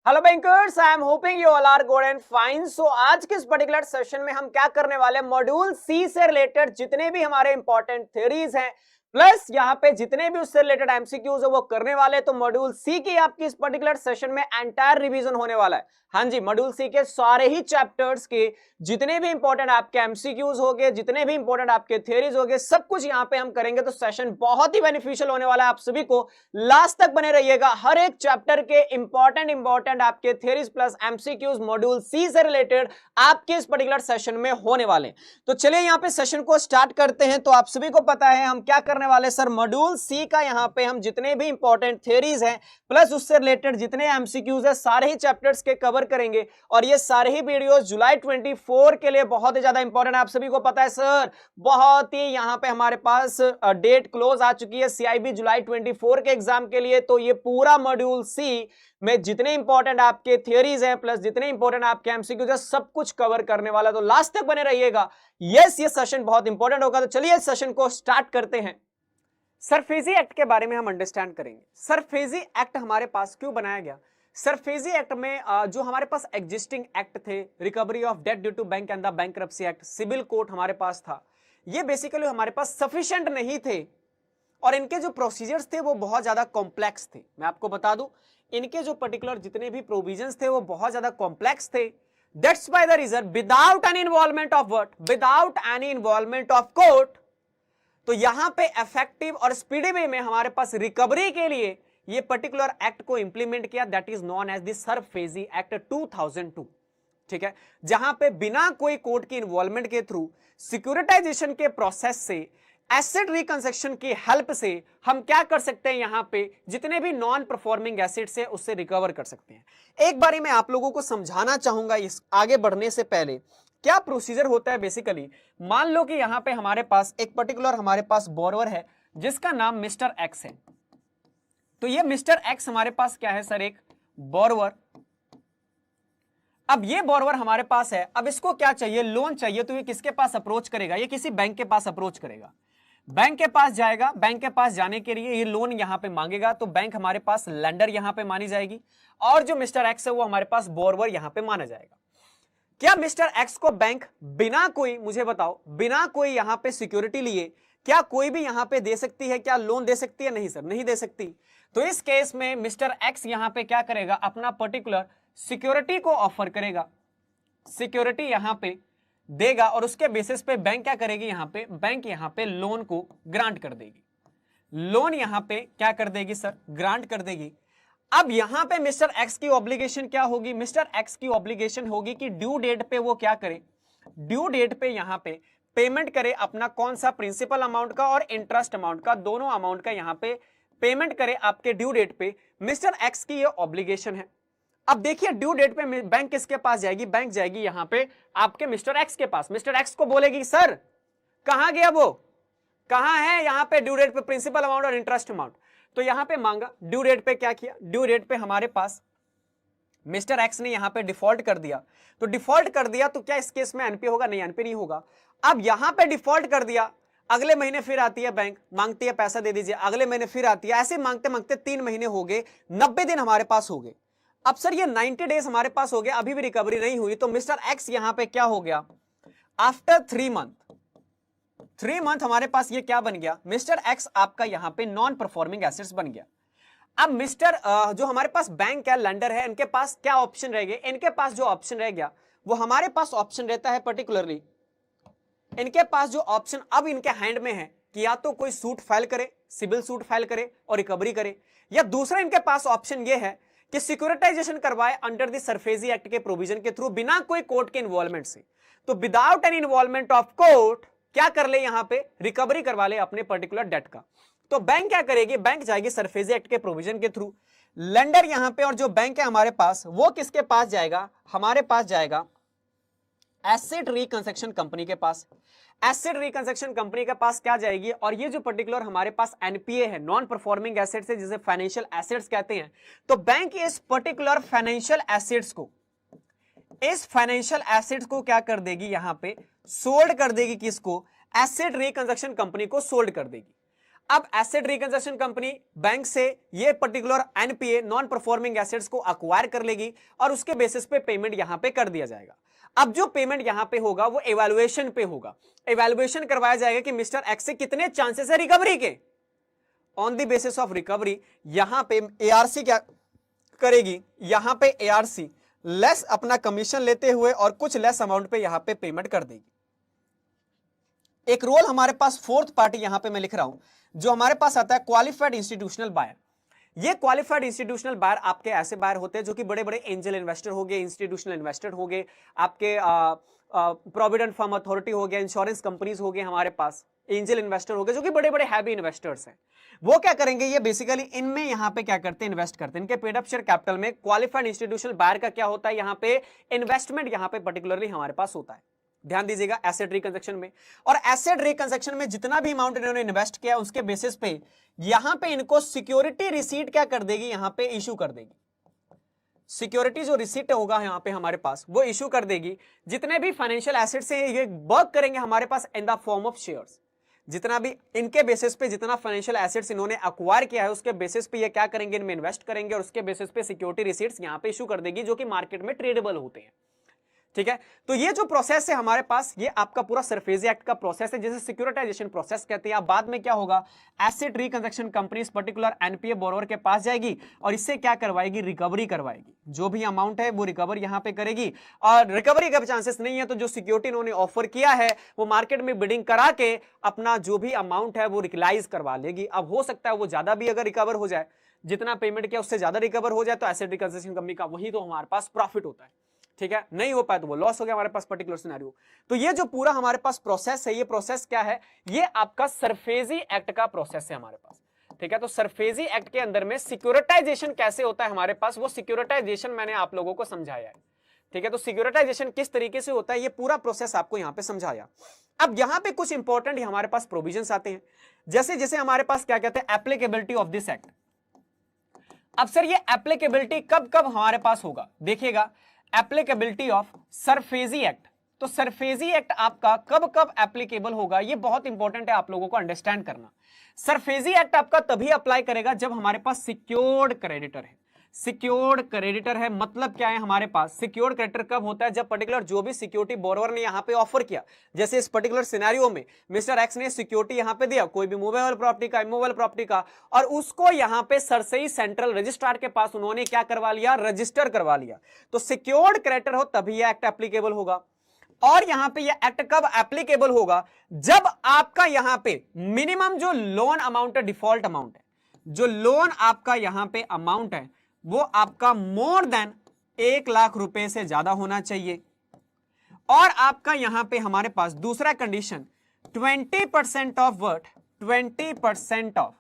Hello bankers, I am hoping you all are good and fine. So आज के इस particular session में हम क्या करने वाले हैं, मॉड्यूल सी से रिलेटेड जितने भी हमारे इंपॉर्टेंट थ्योरीज हैं प्लस यहाँ पे जितने भी उससे रिलेटेड एमसीक्यूज है वो करने वाले। तो मॉड्यूल सी की आपकी इस पर्टिकुलर सेशन में एंटायर रिवीजन होने वाला है। हाँ जी, मॉड्यूल सी के सारे ही चैप्टर्स के जितने भी इंपॉर्टेंट आपके एमसीक्यूज हो गए, जितने भी इंपॉर्टेंट आपके थ्योरीज हो गए, सब कुछ यहाँ पे हम करेंगे। तो सेशन बहुत ही बेनिफिशियल होने वाला है, आप सभी को लास्ट तक बने रहिएगा। हर एक चैप्टर के इंपॉर्टेंट आपके थ्योरीज प्लस एमसीक्यूज मॉड्यूल सी से रिलेटेड आपके इस पर्टिकुलर सेशन में होने वाले। तो चलिए यहाँ पे सेशन को स्टार्ट करते हैं। तो आप सभी को पता है हम क्या करने वाले सर, मॉड्यूल सी का यहाँ पे हम जितने भी इंपॉर्टेंट थ्योरीज हैं प्लस उससे रिलेटेड जितने एमसीक्यूज है सारे ही चैप्टर्स के कवर करेंगे। और ये सारे ही वीडियोस जुलाई 24 के लिए बहुत ही ज्यादा इंपॉर्टेंट है। आप सभी को पता है सर, बहुत ही यहाँ पे हमारे पास डेट क्लोज आ चुकी है सीआईबी जुलाई 24 के एग्जाम के लिए। तो ये पूरा मॉड्यूल सी में जितने इंपॉर्टेंट आपके थियरीज हैं प्लस जितने इंपॉर्टेंट आपके एमसीक्यूज है सब कुछ कवर करने वाला। तो लास्ट तक बने रहिएगा। यस, ये सेशन बहुत इंपॉर्टेंट होगा। तो चलिए इस सेशन को स्टार्ट करते हैं। सरफेसी एक्ट के बारे में हम अंडरस्टैंड करेंगे। सरफेसी एक्ट हमारे पास क्यों बनाया गया? सरफेसी एक्ट में जो हमारे पास एग्जिस्टिंग एक्ट थे, recovery of debt due to bank and the bankruptcy act, civil court हमारे पास था, ये बेसिकली हमारे पास सफिशिएंट नहीं थे और इनके जो प्रोसीजर्स थे वो बहुत ज्यादा कॉम्प्लेक्स थे। मैं आपको बता दूं, इनके जो पर्टिकुलर जितने भी प्रोविजंस थे वो बहुत ज्यादा कॉम्प्लेक्स थे। That's by the reason without any involvement of what, without any involvement of court. तो यहां पे इफेक्टिव और स्पीडी वे में हमारे पास रिकवरी के लिए ये पर्टिकुलर एक्ट को इंप्लीमेंट किया, that is known as the SARFAESI act 2002। ठीक है, जहां पे बिना कोई कोर्ट की इन्वॉल्वमेंट के थ्रू सिक्योरिटाइजेशन के प्रोसेस से, एसेट रिकंस्ट्रक्शन की हेल्प से हम क्या कर सकते हैं, यहां पे जितने भी नॉन परफॉर्मिंग एसेट्स है उससे रिकवर कर सकते हैं। एक बारी मैं आप लोगों को समझाना चाहूंगा इस आगे बढ़ने से पहले क्या प्रोसीजर होता है। बेसिकली मान लो कि यहां पे हमारे पास एक पर्टिकुलर हमारे पास बोरोवर है जिसका नाम मिस्टर एक्स है। तो ये मिस्टर एक्स हमारे पास क्या है सर, एक बोरोवर। अब ये बोरोवर हमारे पास है, अब इसको क्या चाहिए, लोन चाहिए। तो ये किसके पास अप्रोच करेगा, ये किसी बैंक के पास अप्रोच करेगा, बैंक के पास जाएगा। बैंक के पास जाने के लिए ये लोन यहां पे मांगेगा, तो बैंक हमारे पास लेंडर यहां पे मानी जाएगी और जो मिस्टर एक्स है वो हमारे पास बोरोवर यहां पे माना जाएगा। क्या मिस्टर एक्स को बैंक बिना कोई, मुझे बताओ, बिना कोई यहां पे सिक्योरिटी लिए क्या कोई भी यहां पे दे सकती है, क्या लोन दे सकती है? नहीं सर, नहीं दे सकती। तो इस केस में मिस्टर एक्स यहां पे क्या करेगा, अपना पर्टिकुलर सिक्योरिटी को ऑफर करेगा, सिक्योरिटी यहां पे देगा और उसके बेसिस पे बैंक क्या करेगी, यहां पे बैंक यहां पे लोन को ग्रांट कर देगी। लोन यहां पे क्या कर देगी सर, ग्रांट कर देगी। अब यहां पे मिस्टर एक्स की ऑब्लिगेशन क्या होगी, मिस्टर एक्स की ऑब्लिगेशन होगी कि ड्यू डेट पे वो क्या करे, ड्यू डेट पे यहां पे पेमेंट करे अपना कौन सा, प्रिंसिपल अमाउंट का और इंटरेस्ट अमाउंट का, दोनों अमाउंट का यहां पे पेमेंट करे आपके ड्यू डेट पे। मिस्टर एक्स की ये ऑब्लिगेशन है। अब देखिए ड्यू डेट पे बैंक किसके पास जाएगी, बैंक जाएगी यहां पे आपके मिस्टर एक्स के पास। मिस्टर एक्स को बोलेगी सर कहां गया वो, कहां है यहां पे ड्यू डेट पे प्रिंसिपल अमाउंट और इंटरेस्ट अमाउंट। तो यहां पे मांगा, ड्यू डेट पे क्या किया, ड्यू डेट पे हमारे पास मिस्टर एक्स ने यहां पे डिफॉल्ट कर दिया। तो डिफॉल्ट कर दिया तो क्या इस केस में एनपी होगा? नहीं, एनपी नहीं होगा। अब यहां पे डिफॉल्ट कर दिया, अगले महीने फिर आती है बैंक, मांगती है पैसा दे दीजिए, अगले महीने फिर आती है, ऐसे मांगते मांगते 3 महीने हो गए, 90 दिन हमारे पास हो गए। अब सर ये 90 डेज हमारे पास हो गए, अभी भी रिकवरी नहीं हुई। तो मिस्टर एक्स यहां पे क्या हो गया, आफ्टर 3 मंथ हमारे पास ये क्या बन गया, मिस्टर एक्स आपका यहां पे नॉन परफॉर्मिंग एसेट्स बन गया। अब मिस्टर जो हमारे पास बैंक है, लेंडर है, इनके पास क्या ऑप्शन रह गए, इनके पास जो ऑप्शन रह गया वो हमारे पास ऑप्शन रहता है पर्टिकुलरली, इनके पास जो ऑप्शन अब इनके हैंड में है कि या तो कोई सूट फाइल करे, सिविल सूट फाइल करे और रिकवरी करे, या दूसरा इनके पास ऑप्शन ये है कि सिक्योरिटाइजेशन करवाए अंडर द सरफेसी एक्ट के प्रोविजन के थ्रू बिना कोई कोर्ट के इन्वॉल्वमेंट से। तो without any involvement of court क्या कर ले, यहां पे रिकवरी करवा ले अपने पर्टिकुलर डेट का। तो बैंक क्या करेगी, बैंक जाएगी सरफेसी एक्ट के प्रोविजन के थ्रू, लेंडर यहां पे और जो बैंक है हमारे पास वो किसके पास जाएगा, हमारे पास जाएगा एसेट रिकंस्ट्रक्शन कंपनी के पास। एसेट रिकंस्ट्रक्शन कंपनी के पास क्या जाएगी, और ये जो पर्टिकुलर हमारे पास एनपीए है, नॉन परफॉर्मिंग एसेट्स है, जिसे फाइनेंशियल एसेट्स कहते हैं। तो बैंक इस पर्टिकुलर फाइनेंशियल एसेट्स को, इस फाइनेंशियल एसेट्स को क्या कर देगी, यहां पे सोल्ड कर देगी, किसको, एसेट रिकंस्ट्रक्शन कंपनी को सोल्ड कर देगी। अब एसेट रिकंस्ट्रक्शन कंपनी बैंक से ये particular NPA non performing assets को अक्वायर कर लेगी और उसके बेसिस पे पेमेंट यहां पे कर दिया जाएगा। अब जो पेमेंट यहां पे होगा वो एवैल्यूएशन पे होगा। एवैल्यूएशन करवाया जाएगा कि मिस्टर एक्स से कितने चांसेस है रिकवरी के। On the basis of recovery यहां पे एआरसी क्या करेगी, यहां पे एआरसी लेस अपना कमीशन लेते हुए और कुछ लेस अमाउंट पे यहां पे पेमेंट कर देगी। एक रोल हमारे पास फोर्थ पार्टी यहां पे मैं लिख रहा हूं जो हमारे पास आता है क्वालिफाइड इंस्टीट्यूशनल बायर। ये क्वालिफाइड इंस्टीट्यूशनल बायर आपके ऐसे बायर होते हैं जो कि बड़े बड़े एंजल इन्वेस्टर हो गए, इंस्टीट्यूशनल इन्वेस्टर हो गए, आपके प्रोविडेंट फर्म अथॉरिटी हो गया, इंश्योरेंस कंपनीज हो गए, हमारे पास एंजल इन्वेस्टर हो गए जो कि बड़े बड़े हैवी इन्वेस्टर्स हैं। वो क्या करेंगे, ये बेसिकली इनमें यहां पे क्या करते हैं, इन्वेस्ट करते हैं। इनके पेड अप शेयर कैपिटल में क्वालिफाइड इंस्टीट्यूशनल बायर का क्या होता है, यहां पे इन्वेस्टमेंट यहां पे पर्टिकुलरली हमारे पास होता है। ध्यान दीजिएगा एसेट रिकंस्ट्रक्शन में, और एसेट रिकंस्ट्रक्शन में जितना भी अमाउंट इन्होंने इन्वेस्ट किया उसके बेसिस पे यहां पे इनको सिक्योरिटी रिसीट क्या कर देगी, यहां पे इशू कर देगी। सिक्योरिटी जो रिसीट होगा यहां पे हमारे पास वो इशू कर देगी। जितने भी फाइनेंशियल एसेट्स हैं ये वर्क करेंगे हमारे पास in the form of shares. जितना भी इनके बेसिस पे जितना फाइनेंशियल एसेट्स इन्होंने अक्वायर किया है उसके बेसिस पे ये क्या करेंगे, इनमें इन्वेस्ट करेंगे और उसके बेसिस पे सिक्योरिटी रिसीट्स यहां पे इशू कर देगी जो कि मार्केट में ट्रेडेबल होते हैं। ठीक है, तो ये जो प्रोसेस है हमारे पास ये आपका पूरा सरफेसी एक्ट का प्रोसेस है जिसे सिक्योरिटाइजेशन प्रोसेस कहते हैं। अब बाद में क्या होगा, एसेट रिकंस्ट्रक्शन कंपनी इस पर्टिकुलर एनपीए बोरोवर के पास जाएगी और इससे क्या करवाएगी, रिकवरी करवाएगी। जो भी अमाउंट है वो रिकवर यहां पे करेगी और रिकवरी का चांसेस नहीं है तो जो सिक्योरिटी इन्होंने ऑफर किया है वो मार्केट में बिडिंग करा के अपना जो भी अमाउंट है वो रिकलाइज करवा लेगी। अब हो सकता है वो ज्यादा भी अगर रिकवर हो जाए, जितना पेमेंट किया उससे ज्यादा रिकवर हो जाए तो एसेट रिकंस्ट्रक्शन कंपनी का वही तो हमारे पास प्रॉफिट होता है। ठीक है, नहीं हो पाया तो वो लॉस हो गया हमारे पास पर्टिकुलर सिनेरियो। तो ये जो पूरा हमारे पास प्रोसेस है, ये प्रोसेस क्या है, ये आपका सरफेसी एक्ट का प्रोसेस है हमारे पास। ठीक है, तो सरफेसी एक्ट के अंदर में सिक्योरिटाइजेशन कैसे होता है हमारे पास, वो सिक्योरिटाइजेशन मैंने आप लोगों को समझाया है। ठीक है, तो सिक्योरिटाइजेशन किस तरीके से होता है ये पूरा प्रोसेस आपको यहां पे समझाया। अब यहां पे कुछ इंपॉर्टेंट हमारे पास प्रोविजंस आते हैं, जैसे जैसे हमारे पास क्या कहते हैं, एप्लीकेबिलिटी ऑफ दिस एक्ट। अब सर ये एप्लीकेबिलिटी कब कब हमारे पास होगा, देखिएगा एप्लीकेबिलिटी ऑफ सरफेसी एक्ट। तो सरफेसी एक्ट आपका कब कब एप्लीकेबल होगा ये बहुत इंपॉर्टेंट है आप लोगों को अंडरस्टैंड करना। सरफेसी एक्ट आपका तभी अप्लाई करेगा जब हमारे पास सिक्योर्ड क्रेडिटर है। सिक्योर्ड क्रेडिटर है मतलब क्या है, हमारे पास सिक्योर्ड क्रेडिटर कब होता है, जब पर्टिकुलर जो भी सिक्योरिटी बोरोवर ने यहां पे ऑफर किया, जैसे इस पर्टिकुलर सिनेरियो में मिस्टर एक्स ने सिक्योरिटी यहां पे दिया कोई भी मूवेबल प्रॉपर्टी का, इमूवेबल प्रॉपर्टी का, और उसको यहां पे सरसई सेंट्रल रजिस्ट्रार के पास उन्होंने क्या करवा लिया, रजिस्टर करवा लिया। तो सिक्योर्ड क्रेडिटर हो तभी यह एक्ट एप्लीकेबल होगा। और यहां पे यह एक्ट कब एप्लीकेबल होगा, जब आपका यहां पे मिनिमम जो लोन अमाउंट है, डिफॉल्ट अमाउंट है, जो लोन आपका यहां पे अमाउंट है वो आपका मोर देन 1 लाख रुपए से ज्यादा होना चाहिए। और आपका यहां पे हमारे पास दूसरा condition 20% of what, 20% of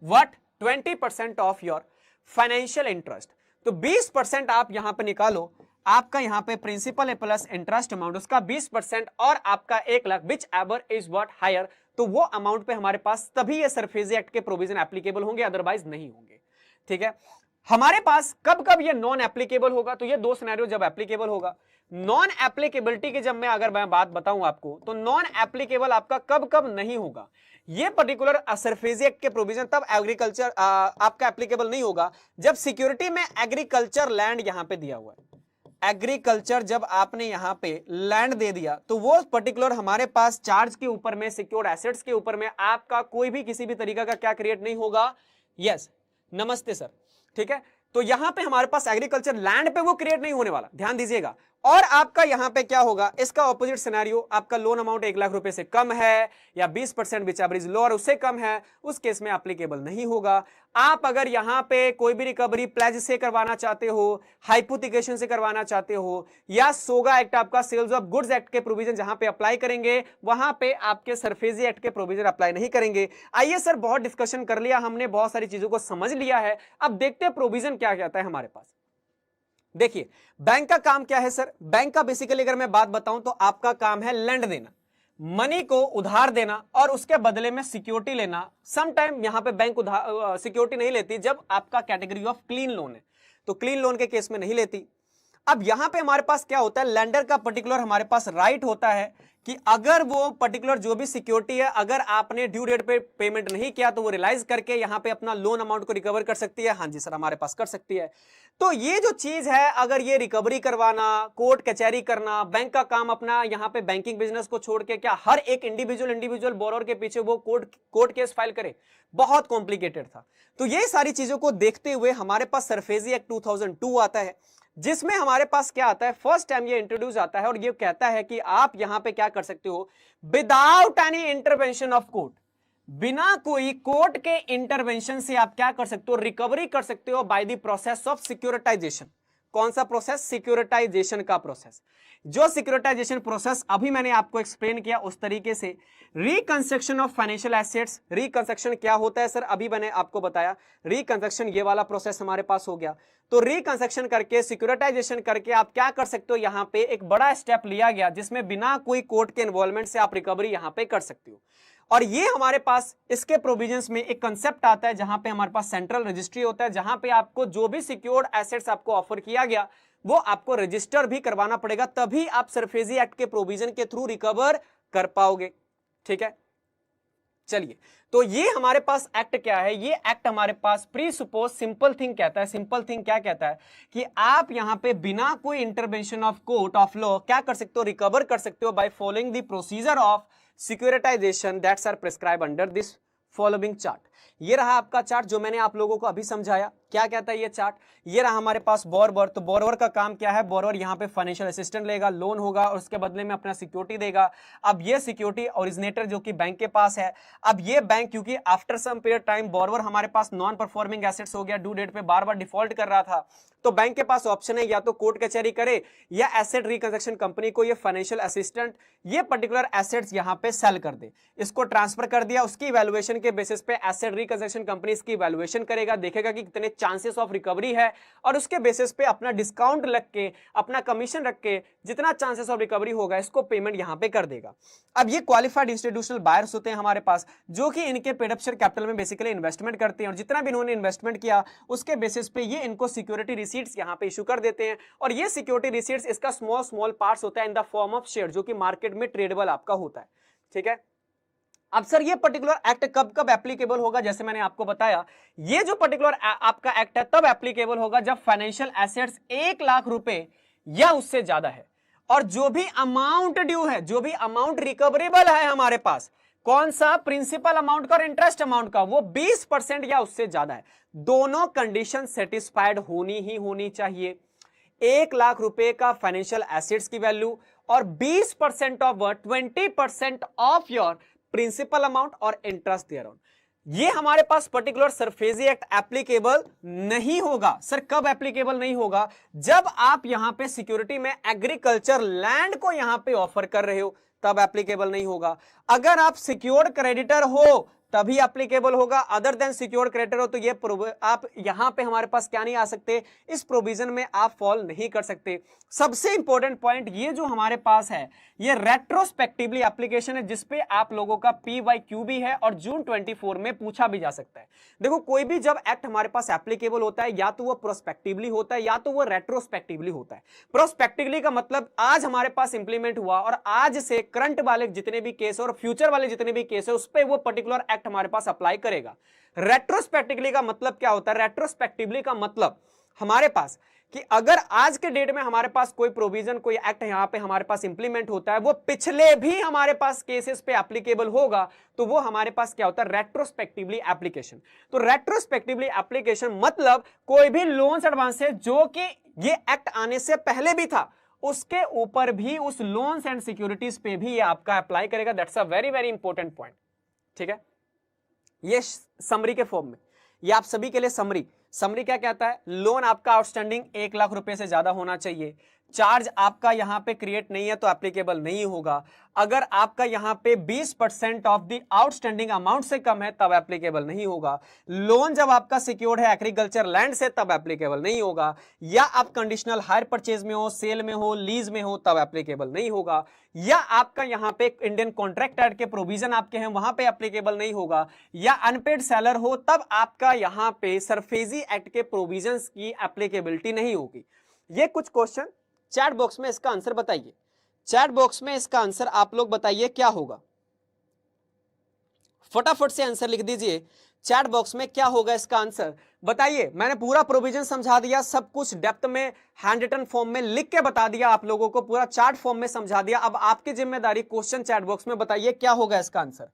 what, 20% of your financial interest. तो 20% आप यहां पे निकालो, आपका यहां पे प्रिंसिपल प्लस इंटरेस्ट अमाउंट उसका 20% और आपका 1 lakh whichever is what higher, तो वो अमाउंट पे हमारे पास तभी ये सरफेसी एक्ट के प्रोविजन एप्लीकेबल होंगे, अदरवाइज नहीं होंगे। ठीक है, हमारे पास कब कब ये नॉन एप्लीकेबल होगा, तो ये दो सिनेरियो जब एप्लीकेबल होगा। नॉन एप्लीकेबिलिटी की जब मैं अगर मैं बात बताऊं आपको, तो नॉन एप्लीकेबल आपका कब कब नहीं होगा, ये पर्टिकुलर सरफेसी एक्ट के प्रोविजन तब एग्रीकल्चर आपका एप्लीकेबल नहीं होगा जब सिक्योरिटी में एग्रीकल्चर लैंड यहां पे दिया हुआ है। एग्रीकल्चर जब आपने यहां पे लैंड दे दिया तो वो पर्टिकुलर हमारे पास चार्ज के ऊपर में, सिक्योर्ड एसेट्स के ऊपर में आपका कोई भी किसी भी तरीका का क्या क्रिएट नहीं होगा। यस, नमस्ते सर। ठीक है, तो यहां पे हमारे पास एग्रीकल्चर लैंड पे वो क्रिएट नहीं होने वाला, ध्यान दीजिएगा। और आपका यहां पे क्या होगा, इसका ऑपोजिट सिनेरियो, आपका लोन अमाउंट 1 लाख रुपए से कम है या 20% विच एवरेज लोअर उससे कम है, उस केस में एप्लीकेबल नहीं होगा। आप अगर यहां पे कोई भी रिकवरी प्लेज से करवाना चाहते हो, हाइपोथिकेशन से करवाना चाहते हो, या सोगा एक्ट आपका सेल्स ऑफ गुड्स एक्ट के प्रोविजन जहां पे अप्लाई करेंगे वहां पे आपके सरफेसी एक्ट के प्रोविजन अप्लाई नहीं करेंगे। आइए सर, बहुत डिस्कशन कर लिया हमने, बहुत सारी चीजों को समझ लिया है, अब देखते हैं प्रोविजन क्या कहता है हमारे पास। देखिए बैंक का काम क्या है सर, बैंक का बेसिकली अगर मैं बात बताऊं तो आपका काम है लेंड देना, मनी को उधार देना और उसके बदले में सिक्योरिटी लेना। सम टाइम यहां पे बैंक उधार सिक्योरिटी नहीं लेती जब आपका कैटेगरी ऑफ क्लीन लोन है, तो क्लीन लोन के केस में नहीं लेती। अब यहां पे हमारे पास क्या होता है, लेंडर का पर्टिकुलर हमारे पास राइट होता है कि अगर वो पर्टिकुलर जो भी सिक्योरिटी है, अगर आपने ड्यू डेट पे पेमेंट नहीं किया तो वो रियलाइज करके यहां पे अपना लोन अमाउंट को रिकवर कर सकती है। हाँ जी सर, हमारे पास कर सकती है। तो ये जो चीज है, अगर ये रिकवरी करवाना, कोर्ट कचहरी करना, बैंक का काम अपना यहां पे बैंकिंग बिजनेस को छोड़ के क्या हर एक इंडिविजुअल बोरोवर के पीछे वो कोर्ट केस फाइल करे, बहुत कॉम्प्लिकेटेड था। तो ये सारी चीजों को देखते हुए हमारे पास सरफेसी एक्ट 2002 आता है, जिसमें हमारे पास क्या आता है, फर्स्ट टाइम ये इंट्रोड्यूस आता है और ये कहता है कि आप यहां पे क्या कर सकते हो, without any intervention of court, बिना कोई कोर्ट के इंटरवेंशन से आप क्या कर सकते हो, रिकवरी कर सकते हो by the process of securitisation. कौन सा प्रोसेस? सिक्योरिटाइजेशन का प्रोसेस। जो सिक्योरिटाइजेशन प्रोसेस अभी मैंने आपको एक्सप्लेन किया उस तरीके से। Reconstruction of financial assets, reconstruction क्या होता है सर, अभी मैंने आपको बताया। रिकंस्ट्रक्शन ये वाला प्रोसेस हमारे पास हो गया। तो रिकंस्ट्रक्शन करके, सिक्योरिटाइजेशन करके आप क्या कर सकते हो, यहां पे एक बड़ा स्टेप लिया गया जिसमें बिना कोई कोर्ट के इन्वॉल्वमेंट से आप रिकवरी यहां पे कर सकते हो। और ये हमारे पास इसके प्रोविजंस में एक कंसेप्ट आता है जहां पे हमारे पास सेंट्रल रजिस्ट्री होता है, जहां पे आपको जो भी सिक्योर्ड एसेट्स आपको ऑफर किया गया वो आपको रजिस्टर भी करवाना पड़ेगा, तभी आप सरफेसी एक्ट के प्रोविजन के थ्रू रिकवर कर पाओगे। ठीक है, चलिए, तो ये हमारे पास एक्ट क्या है, ये एक्ट हमारे पास प्री सुपोज सिंपल थिंग कहता है। सिंपल थिंग क्या कहता है कि आप यहां पे बिना कोई intervention of court of law क्या कर सकते हो, रिकवर कर सकते हो by following the procedure of securitisation that's are prescribe under this following chart. ये रहा आपका चार्ट जो मैंने आप लोगों को अभी समझाया। क्या कहता है ये चार्ट? ये रहा हमारे पास बोरोवर। तो बोरोवर का काम क्या है, बोरोवर यहाँ पे फाइनेंशियल असिस्टेंट लेगा, लोन होगा और उसके बदले में अपना सिक्योरिटी देगा। अब ये सिक्योरिटी ओरिजिनेटर जो कि बैंक के पास है, अब ये बैंक क्योंकि after some period time borrower हमारे पास नॉन परफॉर्मिंग एसेट्स हो गया, ड्यू डेट पे बार बार डिफॉल्ट कर रहा था, तो बैंक के पास ऑप्शन है या तो कोर्ट कचहरी करे या एसेट रिकंस्ट्रक्शन कंपनी को ये फाइनेंशियल असिस्टेंट ये पर्टिकुलर एसेट्स यहां पे सेल कर दे। इसको ट्रांसफर कर दिया, उसकी इवैल्यूएशन के बेसिस पे एसेट रिकंस्ट्रक्शन कंपनी इसकी इवैल्यूएशन करेगा, देखेगा कि कितने चांसेस ऑफ रिकवरी है और उसके बेसिस पे अपना डिस्काउंट लग के, अपना कमीशन रख के जितना चांसेस ऑफ रिकवरी होगा इसको पेमेंट यहां पे कर देगा। अब ये क्वालिफाइड इंस्टीट्यूशनल बायर्स होते हैं हमारे पास, जो कि इनके पेड अप शेयर कैपिटल में बेसिकली इन्वेस्टमेंट करते हैं और जितना भी इन्होंने इन्वेस्टमेंट किया उसके बेसिस पे ये इनको सिक्योरिटी रिसीट्स यहां पे इशू कर देते हैं। और ये सिक्योरिटी रिसीट्स इसका स्मॉल पार्ट्स होता है इन द फॉर्म ऑफ शेयर, जो कि मार्केट में ट्रेडेबल आपका होता है। ठीक है, अब सर ये पर्टिकुलर एक्ट कब कब एप्लीकेबल होगा, जैसे मैंने आपको बताया ये जो पर्टिकुलर आपका एक्ट है तब एप्लीकेबल होगा जब फाइनेंशियल एसेट्स 1 लाख रुपए या उससे ज्यादा है और जो भी अमाउंट ड्यू है, जो भी अमाउंट रिकवरेबल है हमारे पास, कौन सा, प्रिंसिपल अमाउंट का और इंटरेस्ट अमाउंट का, वो 20% या उससे ज्यादा है। दोनों कंडीशन सेटिस्फाइड होनी ही होनी चाहिए। 1 लाख रुपए का फाइनेंशियल एसेट्स की वैल्यू और 20% of 20% of your principal amount और इंटरेस्ट देयर ऑन, ये हमारे पास पर्टिकुलर सरफेसी एक्ट एप्लीकेबल नहीं होगा। सर कब एप्लीकेबल नहीं होगा? जब आप यहां पे सिक्योरिटी में एग्रीकल्चर लैंड को यहां पे ऑफर कर रहे हो तब एप्लीकेबल नहीं होगा। अगर आप सिक्योर्ड क्रेडिटर हो तभी एप्लीकेबल होगा, अदर देन सिक्योर्ड क्रेडिटर हो तो ये आप यहां पे हमारे पास क्या नहीं आ सकते, इस प्रोविजन में आप फॉल नहीं कर सकते। सबसे इंपॉर्टेंट पॉइंट ये जो हमारे पास है ये रेट्रोस्पेक्टिवली एप्लीकेशन है, जिसपे आप लोगों का PYQ भी है और जून 24 में पूछा भी जा सकता है। देखो कोई भी जब एक्ट हमारे पास एप्लीकेबल होता है या तो वो प्रोस्पेक्टिवली होता है या तो वो रेट्रोस्पेक्टिवली होता है। प्रोस्पेक्टिवली का मतलब आज हमारे पास इंप्लीमेंट हुआ और आज से करंट वाले जितने भी केस और फ्यूचर वाले जितने भी केस है उस पर वो पर्टिकुलर एक्ट हमारे पास अप्लाई करेगा। रेट्रोस्पेक्टिवली का मतलब क्या होता है? रेट्रोस्पेक्टिवली का मतलब हमारे पास कि अगर आज के डेट में हमारे पास कोई प्रोविजन, कोई एक्ट यहां पे हमारे पास इंप्लीमेंट होता है, वो पिछले भी हमारे पास केसेस पे एप्लीकेबल होगा तो वो हमारे पास क्या होता है? Retrospectively application. तो रेट्रोस्पेक्टिवली एप्लीकेशन मतलब कोई भी लोन्स एडवांसेस जो कि ये एक्ट आने से पहले भी था उसके ऊपर भी उस लोन्स एंड सिक्योरिटीज पे भी ये आपका अप्लाई करेगा। That's a very very important point. ठीक है, ये समरी के फॉर्म में, ये आप सभी के लिए समरी क्या कहता है? लोन आपका आउटस्टैंडिंग 1 लाख रुपए से ज्यादा होना चाहिए, चार्ज आपका यहां पे क्रिएट नहीं है तो एप्लीकेबल नहीं होगा, अगर आपका यहां पे 20% ऑफ द आउटस्टैंडिंग अमाउंट से कम है तब एप्लीकेबल नहीं होगा, लोन जब आपका सिक्योर्ड है एग्रीकल्चर लैंड से तब एप्लीकेबल नहीं होगा, या आप कंडीशनल हायर परचेज में हो, सेल में हो, लीज में हो तब एप्लीकेबल नहीं होगा, या आपका यहां पे इंडियन कॉन्ट्रैक्ट एक्ट के प्रोविजन आपके हैं वहां पे एप्लीकेबल नहीं होगा, या अनपेड सेलर हो तब आपका यहां पे सरफेसी एक्ट के प्रोविजंस की एप्लीकेबिलिटी नहीं होगी। ये कुछ क्वेश्चन चैट बॉक्स में इसका आंसर बताइए। चैट बॉक्स में इसका आंसर आप लोग बताइए क्या होगा, फटाफट से आंसर लिख दीजिए चैट बॉक्स में क्या होगा इसका आंसर बताइए। मैंने पूरा प्रोविजन समझा दिया, सब कुछ डेप्थ में हैंड रिटन फॉर्म में लिख के बता दिया आप लोगों को, पूरा चार्ट फॉर्म में समझा दिया। अब आपकी जिम्मेदारी क्वेश्चन चैट बॉक्स में बताइए क्या होगा इसका आंसर।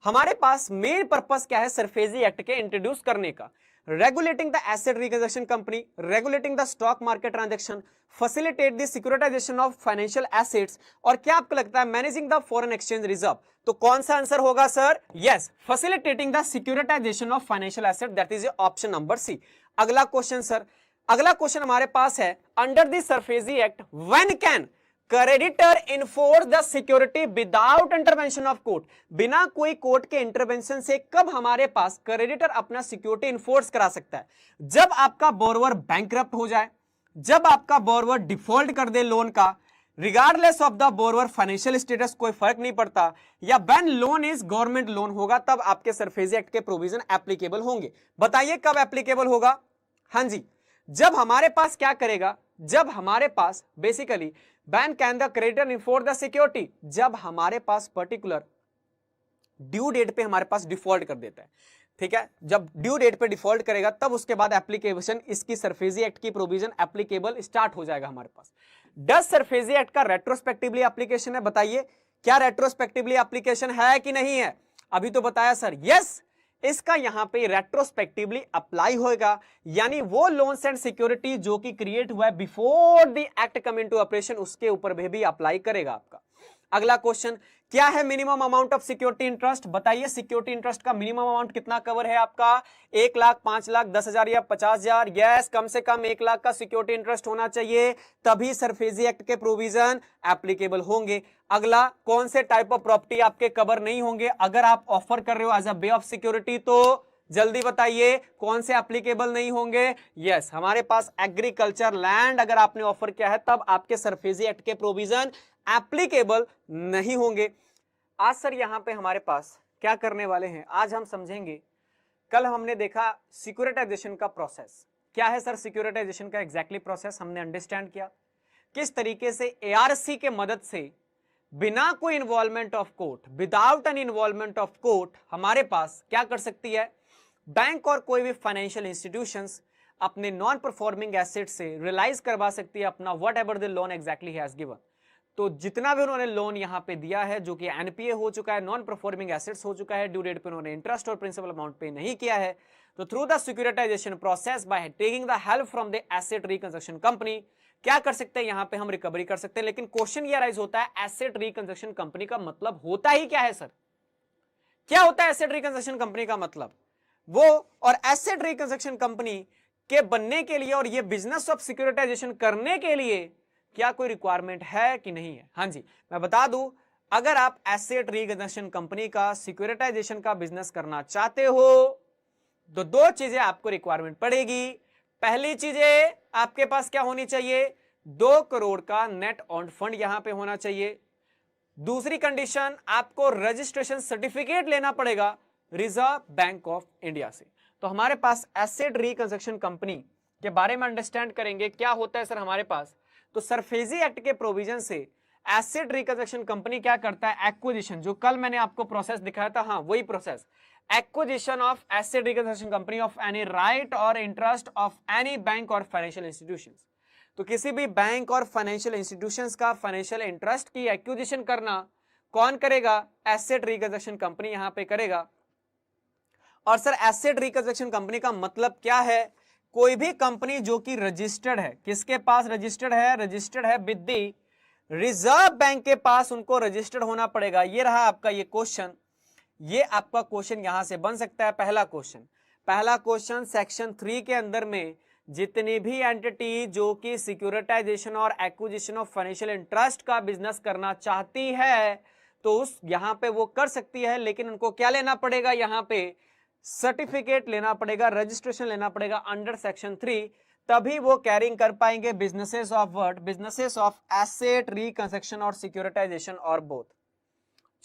हमारे पास मेन पर्पस क्या है सरफेसी एक्ट के इंट्रोड्यूस करने का, regulating the asset reconstruction company, regulating the stock market transaction, facilitate the securitization of financial assets, और क्या आपको लगता है managing the foreign exchange reserve. तो कौन सा आंसर होगा सर? Yes, facilitating the securitisation of financial asset, that is option number C. अगला क्वेश्चन सर, अगला क्वेश्चन हमारे पास है under the SARFAESI act when can creditor enforce the security without intervention of court, बिना कोई कोर्ट के इंटरवेंशन से कब हमारे पास क्रेडिटर अपना सिक्योरिटी इन्फोर्स करा सकता है? जब आपका बोरोवर बैंकरप्ट हो जाए, जब आपका बोरोवर डिफॉल्ट कर दे लोन का, regardless of the borrower financial status, कोई फर्क नहीं पड़ता, या when loan is government loan होगा तब आपके सरफेसी एक्ट के प्रोविजन एप्लीकेबल होंगे। बताइए कब एप्लीकेबल होगा? हाँ जी, जब हमारे पास क्या करेगा, जब हमारे पास basically bank can the creditor enforce the security, जब हमारे पास पर्टिकुलर ड्यू डेट पे हमारे पास डिफॉल्ट कर देता है, ठीक है, जब ड्यू डेट पे डिफॉल्ट करेगा तब उसके बाद एप्लीकेशन इसकी सरफेसी एक्ट की प्रोविजन एप्लीकेबल स्टार्ट हो जाएगा हमारे पास। डज सरफेसी एक्ट का रेट्रोस्पेक्टिवली एप्लीकेशन है? बताइए क्या रेट्रोस्पेक्टिवली एप्लीकेशन है कि नहीं है? अभी तो बताया सर, यस, इसका यहां पे रेट्रोस्पेक्टिवली अप्लाई होगा, यानी वो लोन्स एंड सिक्योरिटी जो कि क्रिएट हुआ है before the act come into operation, उसके ऊपर भी अप्लाई करेगा आपका। अगला क्वेश्चन, क्या है minimum amount of security interest? बताइए सिक्योरिटी इंटरेस्ट का मिनिमम अमाउंट कितना कवर है आपका? 1 लाख, 5 लाख, 10,000 या 50,000? यस, कम से कम 1 लाख का सिक्योरिटी इंटरेस्ट होना चाहिए, तभी सरफेसी एक्ट के प्रोविजन एप्लीकेबल होंगे। अगला, कौन से टाइप ऑफ प्रॉपर्टी आपके कवर नहीं होंगे अगर आप ऑफर कर रहे हो as a way of security? तो जल्दी बताइए कौन से एप्लीकेबल नहीं होंगे? यस, हमारे पास एग्रीकल्चर लैंड अगर आपने ऑफर किया है तब आपके सरफेसी एक्ट के प्रोविजन एप्लीकेबल नहीं होंगे। आज सर यहां पे हमारे पास क्या करने वाले हैं, आज हम समझेंगे, कल हमने देखा सिक्योरिटाइजेशन का प्रोसेस क्या है सर, सिक्योरिटाइजेशन का एग्जैक्टली प्रोसेस हमने अंडरस्टैंड किया, किस तरीके से एआरसी के मदद से बिना कोई involvement of court, without an involvement of court, हमारे पास क्या कर सकती है बैंक और कोई भी फाइनेंशियल इंस्टीट्यूशंस अपने नॉन परफॉर्मिंग एसेट से रियलाइज करवा सकती है अपना what ever the loan exactly has given. तो जितना भी उन्होंने लोन यहां पे दिया है जो कि एनपीए हो चुका है, नॉन परफॉर्मिंग एसेट्स हो चुका है, ड्यू डेट पे उन्होंने इंटरेस्ट और प्रिंसिपल अमाउंट पे नहीं किया है, तो through the securitisation process by taking the help from the asset reconstruction company क्या कर सकते हैं, यहां पे हम रिकवरी कर सकते हैं। लेकिन क्वेश्चन ये राइज होता है एसेट रिकंस्ट्रक्शन कंपनी का मतलब होता ही क्या है सर? क्या होता है एसेट रिकंस्ट्रक्शन कंपनी का मतलब? वो और एसेट रिकंस्ट्रक्शन कंपनी के बनने के लिए और ये बिजनेस ऑफ सिक्योरिटाइजेशन करने के लिए क्या कोई रिक्वायरमेंट है कि नहीं है? हाँ जी, मैं बता दूं, अगर आप एसेट रिकंस्ट्रक्शन कंपनी का सिक्योरिटाइजेशन का बिजनेस करना चाहते हो तो 2 चीजें आपको रिक्वायरमेंट पड़ेगी। पहली चीजें आपके पास क्या होनी चाहिए, 2 करोड़ का नेट ऑन फंड यहां पे होना चाहिए। दूसरी कंडीशन, आपको रजिस्ट्रेशन सर्टिफिकेट लेना पड़ेगा रिजर्व बैंक ऑफ इंडिया से। तो हमारे पास एसेट रिकंस्ट्रक्शन कंपनी के बारे में अंडरस्टैंड करेंगे क्या होता है सर हमारे पास। तो सरफेसी एक्ट के प्रोविजन से एसेट रिकंस्ट्रक्शन कंपनी क्या करता है, एक्विजिशन, जो कल मैंने आपको प्रोसेस दिखाया था, हाँ वही process, acquisition of asset reconstruction company of any right और इंटरेस्ट ऑफ एनी बैंक और फाइनेंशियल इंस्टीट्यूशंस। तो किसी भी बैंक और फाइनेंशियल इंस्टीट्यूशंस का फाइनेंशियल इंटरेस्ट की एक्विजिशन करना कौन करेगा, एसेट रिकंस्ट्रक्शन कंपनी यहां पे करेगा। और सर एसेट रिकंस्ट्रक्शन कंपनी का मतलब क्या है, कोई भी कंपनी जो कि रजिस्टर्ड है, किसके पास रजिस्टर्ड है, रजिस्टर्ड है विद द रिजर्व बैंक के पास, उनको रजिस्टर्ड होना पड़ेगा। ये रहा आपका ये क्वेश्चन, ये आपका क्वेश्चन यहां से बन सकता है। पहला क्वेश्चन सेक्शन 3 के अंदर में जितनी भी एंटिटी जो कि सिक्योरिटाइजेशन और एक्विजिशन ऑफ फाइनेंशियल इंटरेस्ट का बिजनेस करना चाहती है तो उस यहां पे वो कर सकती है, लेकिन उनको क्या लेना पड़ेगा, यहां पे सर्टिफिकेट लेना पड़ेगा, रजिस्ट्रेशन लेना पड़ेगा अंडर सेक्शन 3, तभी वो कैरिंग कर पाएंगे businesses of what, businesses of asset reconstruction और सिक्योरिटाइजेशन और बोथ।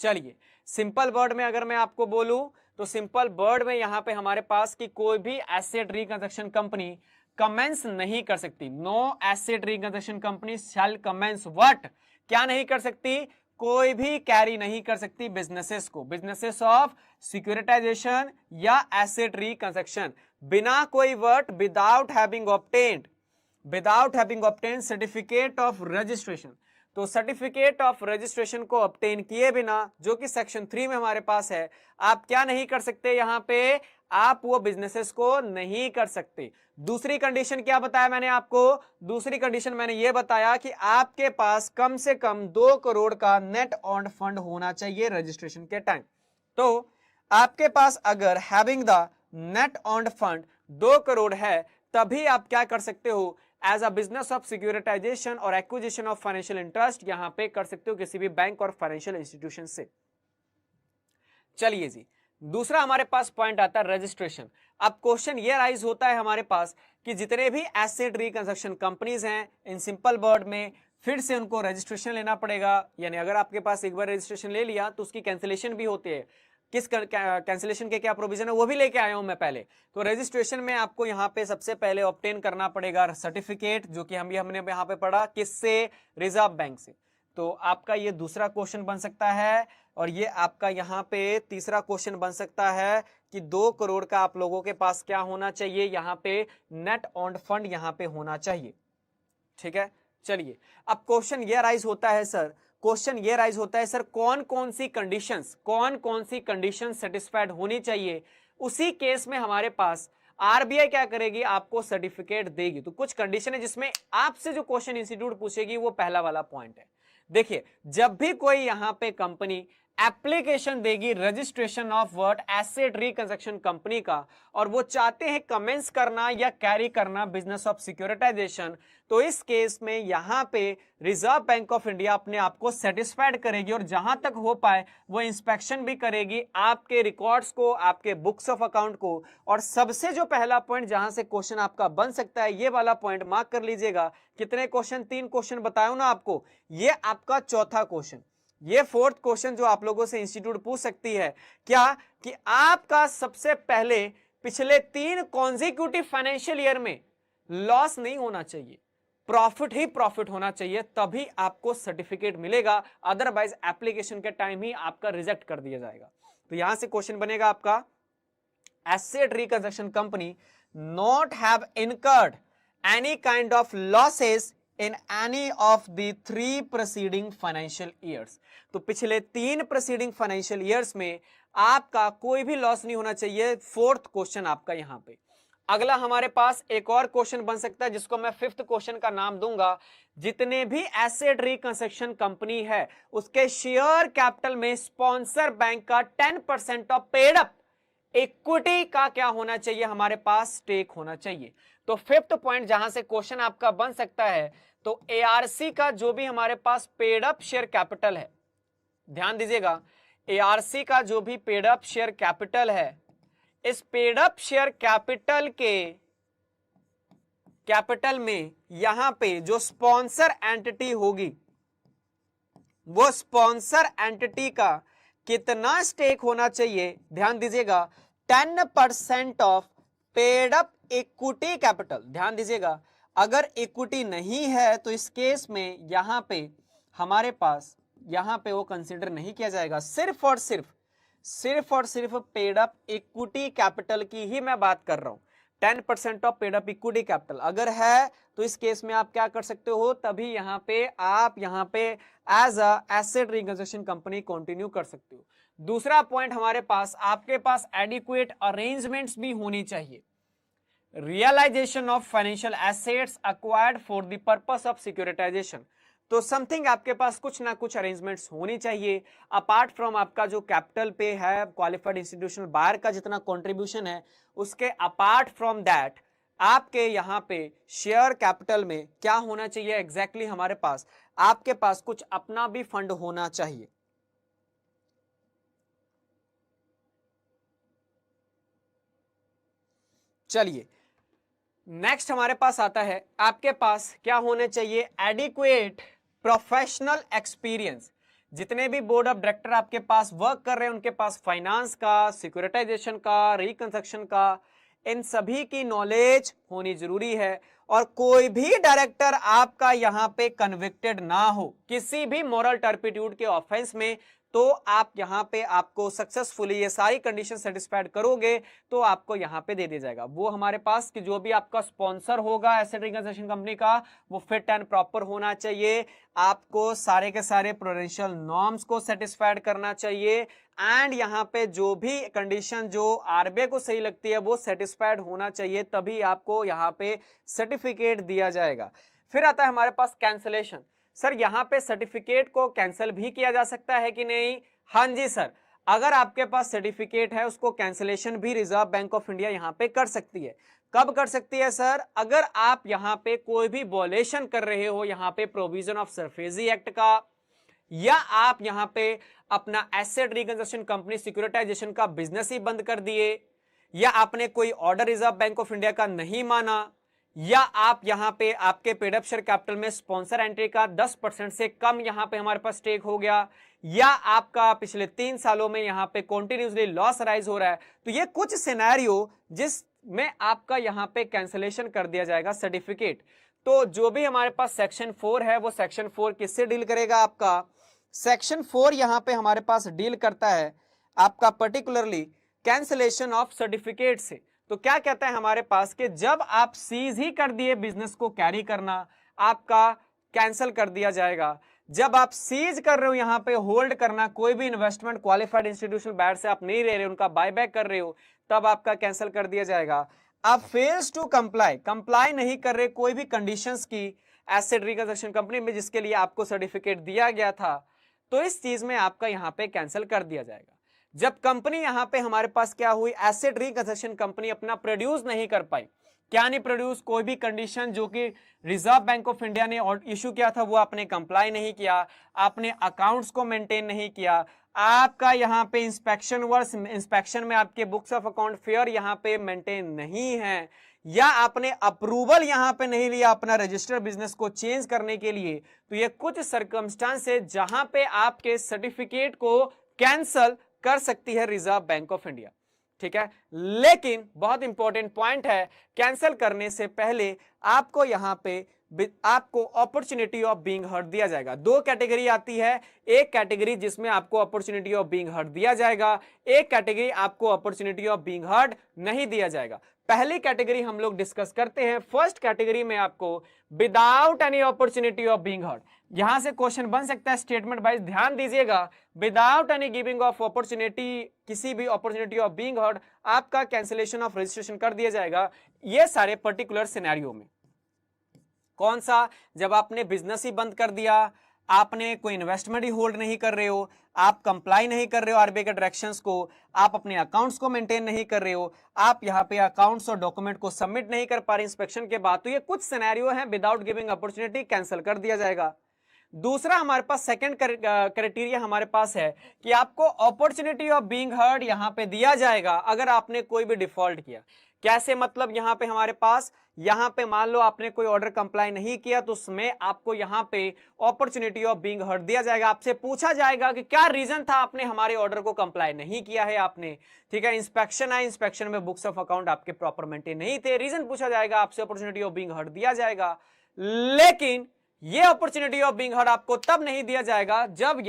चलिए सिंपल वर्ड में अगर मैं आपको बोलूं तो सिंपल वर्ड में यहां पे हमारे पास कि कोई भी एसेट रिकंस्ट्रक्शन कंपनी कमेंस नहीं कर सकती, no asset reconstruction company shall commence what, क्या नहीं कर सकती, कोई भी कैरी नहीं कर सकती बिजनेसेस को, बिजनेसेस ऑफ सिक्योरिटाइजेशन या एसेट रिकंस्ट्रक्शन, बिना कोई वर्ट, without having obtain certificate of registration. तो सर्टिफिकेट ऑफ रजिस्ट्रेशन को ऑब्टेन किए बिना, जो कि सेक्शन 3 में हमारे पास है, आप क्या नहीं कर सकते, यहां पे आप वो बिजनेसेस को नहीं कर सकते। दूसरी कंडीशन क्या बताया मैंने आपको, दूसरी कंडीशन मैंने ये बताया कि आपके पास कम से कम 2 करोड़ का नेट ऑन फंड होना चाहिए रजिस्ट्रेशन के टाइम। तो आपके पास अगर having the net owned fund 2 crore है, तभी आप क्या कर सकते हो, as a business of securitisation और एक्विजिशन ऑफ फाइनेंशियल इंटरेस्ट यहां पे कर सकते हो किसी भी बैंक और फाइनेंशियल इंस्टीट्यूशन से। चलिए जी, दूसरा हमारे पास पॉइंट आता है रजिस्ट्रेशन। अब क्वेश्चन ये राइज होता है हमारे पास कि जितने भी एसेट रिकंस्ट्रक्शन कंपनीज हैं, इन सिंपल वर्ड में फिर से उनको रजिस्ट्रेशन लेना पड़ेगा, यानी अगर आपके पास एक बार रजिस्ट्रेशन ले लिया तो उसकी कैंसिलेशन भी होती है। किस कैंसिलेशन के क्या प्रोविजन है वो भी लेके आया हूं मैं पहले। तो रजिस्ट्रेशन में आपको यहाँ पे सबसे पहले ऑब्टेन करना पड़ेगा सर्टिफिकेट, जो कि हमने यहाँ पे पढ़ा किससे, रिजर्व बैंक से। तो आपका ये दूसरा क्वेश्चन बन सकता है, और ये आपका यहाँ पे तीसरा क्वेश्चन बन सकता है कि 2 करोड़ का आप लोगों के पास क्या होना चाहिए, यहाँ पे नेट ऑन फंड यहाँ पे होना चाहिए। ठीक है, चलिए अब क्वेश्चन ये राइज होता है सर, कौन कौन सी कंडीशन सेटिस्फाइड होनी चाहिए। उसी केस में हमारे पास आरबीआई क्या करेगी, आपको सर्टिफिकेट देगी। तो कुछ कंडीशन है जिसमें आपसे जो क्वेश्चन इंस्टीट्यूट पूछेगी वो पहला वाला पॉइंट है। देखिए, जब भी कोई यहां पे कंपनी एप्लीकेशन देगी रजिस्ट्रेशन ऑफ वर्ट एसेट रिकंस्ट्रक्शन कंपनी का, और वो चाहते हैं कमेंस करना या कैरी करना बिजनेस ऑफ सिक्योरिटाइजेशन, तो इस केस में यहां पे रिजर्व बैंक ऑफ इंडिया अपने आप को सेटिस्फाइड करेगी, और जहां तक हो पाए वो इंस्पेक्शन भी करेगी आपके रिकॉर्ड्स को, आपके बुक्स ऑफ अकाउंट को। और सबसे जो पहला पॉइंट जहां से क्वेश्चन आपका बन सकता है, ये वाला पॉइंट मार्क कर लीजिएगा। कितने क्वेश्चन, 3 क्वेश्चन बताया ना आपको, ये आपका चौथा क्वेश्चन। ये 4th क्वेश्चन जो आप लोगों से इंस्टीट्यूट पूछ सकती है क्या, कि आपका सबसे पहले पिछले 3 कॉन्जिक्यूटिव फाइनेंशियल ईयर में लॉस नहीं होना चाहिए, प्रॉफिट ही प्रॉफिट होना चाहिए, तभी आपको सर्टिफिकेट मिलेगा, अदरवाइज एप्लीकेशन के टाइम ही आपका रिजेक्ट कर दिया जाएगा। तो यहां से क्वेश्चन बनेगा आपका, asset reconstruction company not have incurred any kind of losses in any of the 3 preceding financial years। तो पिछले 3 preceding financial years में आपका कोई भी लॉस नहीं होना चाहिए। 4th क्वेश्चन आपका यहां पे। अगला हमारे पास एक और क्वेश्चन बन सकता है जिसको मैं 5th क्वेश्चन का नाम दूंगा, जितने भी एसेट रिकंस्ट्रक्शन कंपनी है उसके शेयर कैपिटल में स्पॉन्सर बैंक का 10% ऑफ पेड अप इक्विटी का क्या होना चाहिए, हमारे पास स्टेक होना चाहिए। तो 5th पॉइंट जहां से क्वेश्चन आपका बन सकता है, तो एआरसी का जो भी हमारे पास पेड अप शेयर कैपिटल है, ध्यान दीजिएगा, एआरसी का जो भी पेड अप शेयर कैपिटल है, इस पेड अप शेयर कैपिटल के कैपिटल में यहां पे जो स्पॉन्सर एंटिटी होगी, वो स्पॉन्सर एंटिटी का कितना स्टेक होना चाहिए, ध्यान दीजिएगा, 10% of paid up equity capital. ध्यान दीजिएगा, अगर इक्विटी नहीं है तो इस केस में यहां पे हमारे पास यहां पे वो कंसीडर नहीं किया जाएगा, सिर्फ और सिर्फ पेड अप इक्विटी कैपिटल की ही मैं बात कर रहा हूं। 10% of paid up equity capital अगर है तो इस केस में आप क्या कर सकते हो, तभी यहां पे आप यहां पे as a asset reconstruction company continue कर सकते हो। दूसरा पॉइंट हमारे पास, आपके पास एडिक्वेट अरेंजमेंट्स भी होनी चाहिए। Realisation of financial assets acquired for the purpose of securitisation, तो समथिंग आपके पास कुछ ना कुछ अरेंजमेंट्स होनी चाहिए। अपार्ट फ्रॉम आपका जो कैपिटल पे है, क्वालिफाइड इंस्टीट्यूशनल बायर का जितना कंट्रीब्यूशन है, उसके अपार्ट फ्रॉम दैट आपके यहां पे शेयर कैपिटल में क्या होना चाहिए एग्जैक्टली हमारे पास, आपके पास कुछ अपना भी फंड होना चाहिए। चलिए नेक्स्ट हमारे पास आता है, आपके पास क्या होने चाहिए, एडिक्वेट प्रोफेशनल एक्सपीरियंस। जितने भी बोर्ड ऑफ डायरेक्टर आपके पास वर्क कर रहे हैं, उनके पास फाइनेंस का, सिक्योरिटाइजेशन का, रिकंस्ट्रक्शन का, इन सभी की नॉलेज होनी जरूरी है। और कोई भी डायरेक्टर आपका यहां पे कन्विक्टेड ना हो किसी भी मॉरल टर्पिट्यूड के ऑफेंस में, तो आप यहां पे आपको सक्सेसफुली ये सारी कंडीशन सेटिस्फाइड करोगे तो आपको यहां पे दे दिया जाएगा। वो हमारे पास कि जो भी आपका स्पॉन्सर होगा एसेट रिकंस्ट्रक्शन कंपनी का वो फिट एंड प्रॉपर होना चाहिए, आपको सारे के सारे प्रूडेंशियल नॉर्म्स को सेटिस्फाइड करना चाहिए, एंड यहां पे जो भी कंडीशन जो आरबीआई को सही लगती है वो सेटिस्फाइड होना चाहिए, तभी आपको यहां पे सर्टिफिकेट दिया जाएगा। फिर आता है हमारे पास कैंसलेशन। सर यहां पे सर्टिफिकेट को कैंसिल भी किया जा सकता है कि नहीं? हाँ जी सर, अगर आपके पास सर्टिफिकेट है उसको कैंसिलेशन भी रिजर्व बैंक ऑफ इंडिया यहां पे कर सकती है। कब कर सकती है सर? अगर आप यहां पे कोई भी वॉलेशन कर रहे हो यहां पे प्रोविजन ऑफ सरफेसी एक्ट का, या आप यहां पे अपना एसेट रिकंस्ट्रक्शन कंपनी सिक्योरिटाइजेशन का बिजनेस ही बंद कर दिए, या आपने कोई order reserve bank of India का नहीं माना, या आप यहां पे आपके पेड अप शेयर कैपिटल में स्पॉन्सर एंट्री का 10% से कम यहां पे हमारे पास स्टेक हो गया, या आपका पिछले 3 सालों में यहां पे कंटिन्यूअसली लॉस राइज हो रहा है, तो ये कुछ सिनेरियो जिसमें आपका यहां पे कैंसिलेशन कर दिया जाएगा सर्टिफिकेट। तो जो भी हमारे पास सेक्शन 4 है वो सेक्शन 4 किससे डील करेगा? आपका सेक्शन 4 यहां पे हमारे पास डील करता है आपका पर्टिकुलरली कैंसिलेशन ऑफ सर्टिफिकेट से। तो क्या कहता है हमारे पास कि जब आप सीज ही कर दिए बिजनेस को कैरी करना, आपका कैंसिल कर दिया जाएगा। जब आप सीज कर रहे हो यहां पे होल्ड करना, कोई भी इन्वेस्टमेंट क्वालिफाइड इंस्टीट्यूशनल बायर से आप नहीं ले रहे, उनका बायबैक कर रहे हो, तब आपका कैंसिल कर दिया जाएगा। आप फेल्स टू कंप्लाई नहीं कर रहे कोई भी कंडीशंस की एसेट रिकंस्ट्रक्शन कंपनी में जिसके लिए आपको सर्टिफिकेट दिया गया था, तो इस चीज में आपका यहां पे कैंसिल कर दिया जाएगा। जब कंपनी यहां पे हमारे पास क्या हुई, एसेट रिकंस्ट्रक्शन कंपनी अपना प्रोड्यूस नहीं कर पाई, क्या नहीं प्रोड्यूस, कोई भी कंडीशन जो कि रिजर्व बैंक ऑफ इंडिया ने इशू किया था वो आपने कंप्लाई नहीं किया, आपने अकाउंट्स को मेंटेन नहीं किया, आपका यहां पे इंस्पेक्शन में आपके बुक्स ऑफ अकाउंट फेयर यहां पे मेंटेन नहीं है, या आपने अप्रूवल यहां पे नहीं लिया अपना रजिस्टर बिजनेस को चेंज करने के लिए, तो ये कुछ सर्कमस्टांस है जहां पे आपके सर्टिफिकेट को कैंसल कर सकती है रिजर्व बैंक ऑफ इंडिया। ठीक है, लेकिन बहुत इंपॉर्टेंट पॉइंट है, कैंसिल करने से पहले आपको यहां पे आपको अपॉर्चुनिटी ऑफ बीइंग हर्ड दिया जाएगा। दो कैटेगरी आती है, एक कैटेगरी जिसमें आपको अपॉर्चुनिटी ऑफ बीइंग हर्ड दिया जाएगा, एक कैटेगरी आपको अपॉर्चुनिटी ऑफ बीइंग हर्ड नहीं दिया जाएगा। पहली कैटेगरी हम लोग डिस्कस करते हैं। फर्स्ट कैटेगरी में आपको without any opportunity of being heard, यहां से क्वेश्चन बन सकता है स्टेटमेंट वाइज, ध्यान दीजिएगा, without any giving of opportunity, किसी भी अपॉर्चुनिटी ऑफ बीइंग हर्ड आपका कैंसिलेशन ऑफ रजिस्ट्रेशन कर दिया जाएगा। ये सारे पर्टिकुलर सिनेरियो में कौन सा? जब आपने बिजनेस ही बंद कर दिया, आपने कोई इन्वेस्टमेंट ही होल्ड नहीं कर रहे हो, आप कंप्लाई नहीं कर रहे हो आरबीआई के डायरेक्शंस को, आप अपने अकाउंट्स को मेंटेन नहीं कर रहे हो, आप यहां पे अकाउंट्स और डॉक्यूमेंट को सबमिट नहीं कर पा रहे इंस्पेक्शन के बाद, तो ये कुछ सिनेरियो है, विदाउट गिविंग अपॉर्चुनिटी कैंसिल कर दिया जाएगा। दूसरा हमारे पास सेकंड क्राइटेरिया हमारे पास है कि आपको अपॉर्चुनिटी ऑफ बीइंग हर्ड यहां पे दिया जाएगा अगर आपने कोई भी डिफॉल्ट किया। कैसे? मतलब यहां पे हमारे पास, यहां पे मान लो आपने कोई ऑर्डर कंप्लाई नहीं किया तो उसमें आपको यहां पे अपॉर्चुनिटी ऑफ बीइंग हर्ड दिया जाएगा। आपसे पूछा जाएगा कि क्या रीजन था आपने हमारे ऑर्डर को कंप्लाई नहीं किया है आपने, ठीक है, इंस्पेक्शन है, इंस्पेक्शन में बुक्स ऑफ अकाउंट आपके प्रॉपर मेंटेन नहीं थे, रीजन पूछा जाएगा, आपसे अपॉर्चुनिटी ऑफ बीइंग हर्ड दिया जाएगा। लेकिन ये अपॉर्चुनिटी ऑफ बीइंग हर्ड आपको तब नहीं दिया जाएगा जब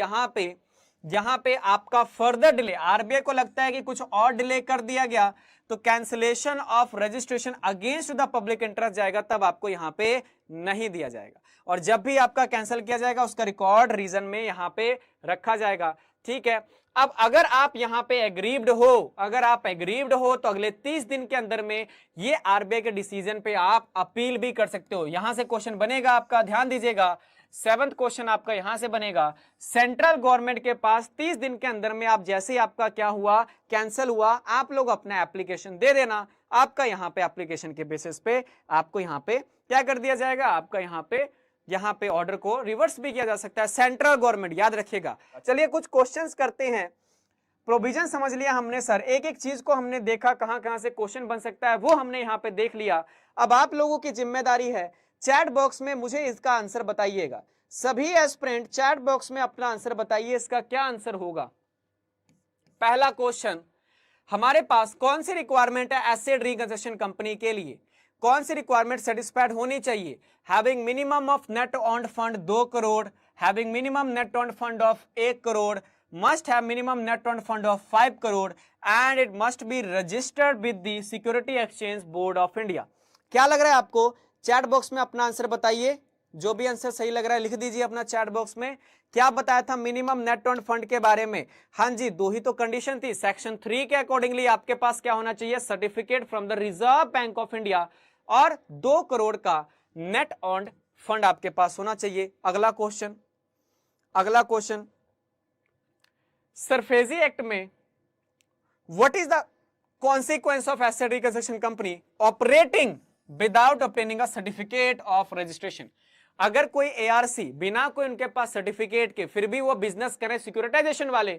यहां पे आपका फर्दर डिले, आरबीआई को लगता है कि कुछ और डिले कर दिया गया तो cancellation of registration against the public interest जाएगा, तब आपको यहां पे नहीं दिया जाएगा। और जब भी आपका कैंसिल किया जाएगा उसका रिकॉर्ड रीजन में यहां पे रखा जाएगा। ठीक है, अब अगर आप यहां पे एग्रीव्ड हो, तो अगले 30 दिन के अंदर में ये आरबीआई के डिसीजन पे आप अपील भी कर सकते हो। यहां से क्वेश्चन बनेगा आपका, ध्यान दीजिएगा, 7th क्वेश्चन आपका यहां से बनेगा। सेंट्रल गवर्नमेंट के पास 30 दिन के अंदर में आप जैसे ही आपका क्या हुआ, कैंसिल हुआ, आप लोग अपना एप्लीकेशन दे देना। आपका यहां पे एप्लीकेशन के बेसिस पे आपको यहां पे क्या कर दिया जाएगा, आपका यहां पे ऑर्डर को रिवर्स भी किया जा सकता है। सेंट्रल गवर्नमेंट, याद रखिएगा। चलिए कुछ क्वेश्चंस करते हैं। प्रोविजन समझ लिया हमने सर, एक एक चीज को हमने देखा, कहां से क्वेश्चन बन सकता है वो हमने यहां पे देख लिया। अब आप लोगों की जिम्मेदारी है, चैट बॉक्स में मुझे इसका आंसर बताइएगा। सभी एस्पिरेंट चैट बॉक्स में अपना आंसर बताइए, इसका क्या आंसर होगा। पहला क्वेश्चन, हमारे पास कौन सी रिक्वायरमेंट है एसेट रिकंस्ट्रक्शन कंपनी के लिए? कौन सी रिक्वायरमेंट सेटिस्फाइड होनी चाहिए? Having minimum of net owned fund 2 crore, having minimum net owned fund of 1 crore, must have minimum net on fund of 5 crore and it must be registered with the Security Exchange Board of India. क्या लग रहा है आपको? Chat box में अपना answer बताइए, जो भी आंसर सही लग रहा है लिख दीजिए अपना चैट बॉक्स में। क्या बताया था मिनिमम नेट ऑन फंड के बारे में? हाँ जी, दो ही तो कंडीशन थी। सेक्शन 3 के अकॉर्डिंगली आपके पास क्या होना चाहिए? Certificate from the reserve bank of India और 2 करोड़ का नेट ऑन फंड आपके पास होना चाहिए। अगला क्वेश्चन, अगला क्वेश्चन, सरफेजी एक्ट में what is the consequence of asset reconstruction company operating without obtaining a certificate of registration? अगर कोई एआरसी बिना कोई उनके पास सर्टिफिकेट के फिर भी वो बिजनेस करें सिक्योरिटाइजेशन वाले,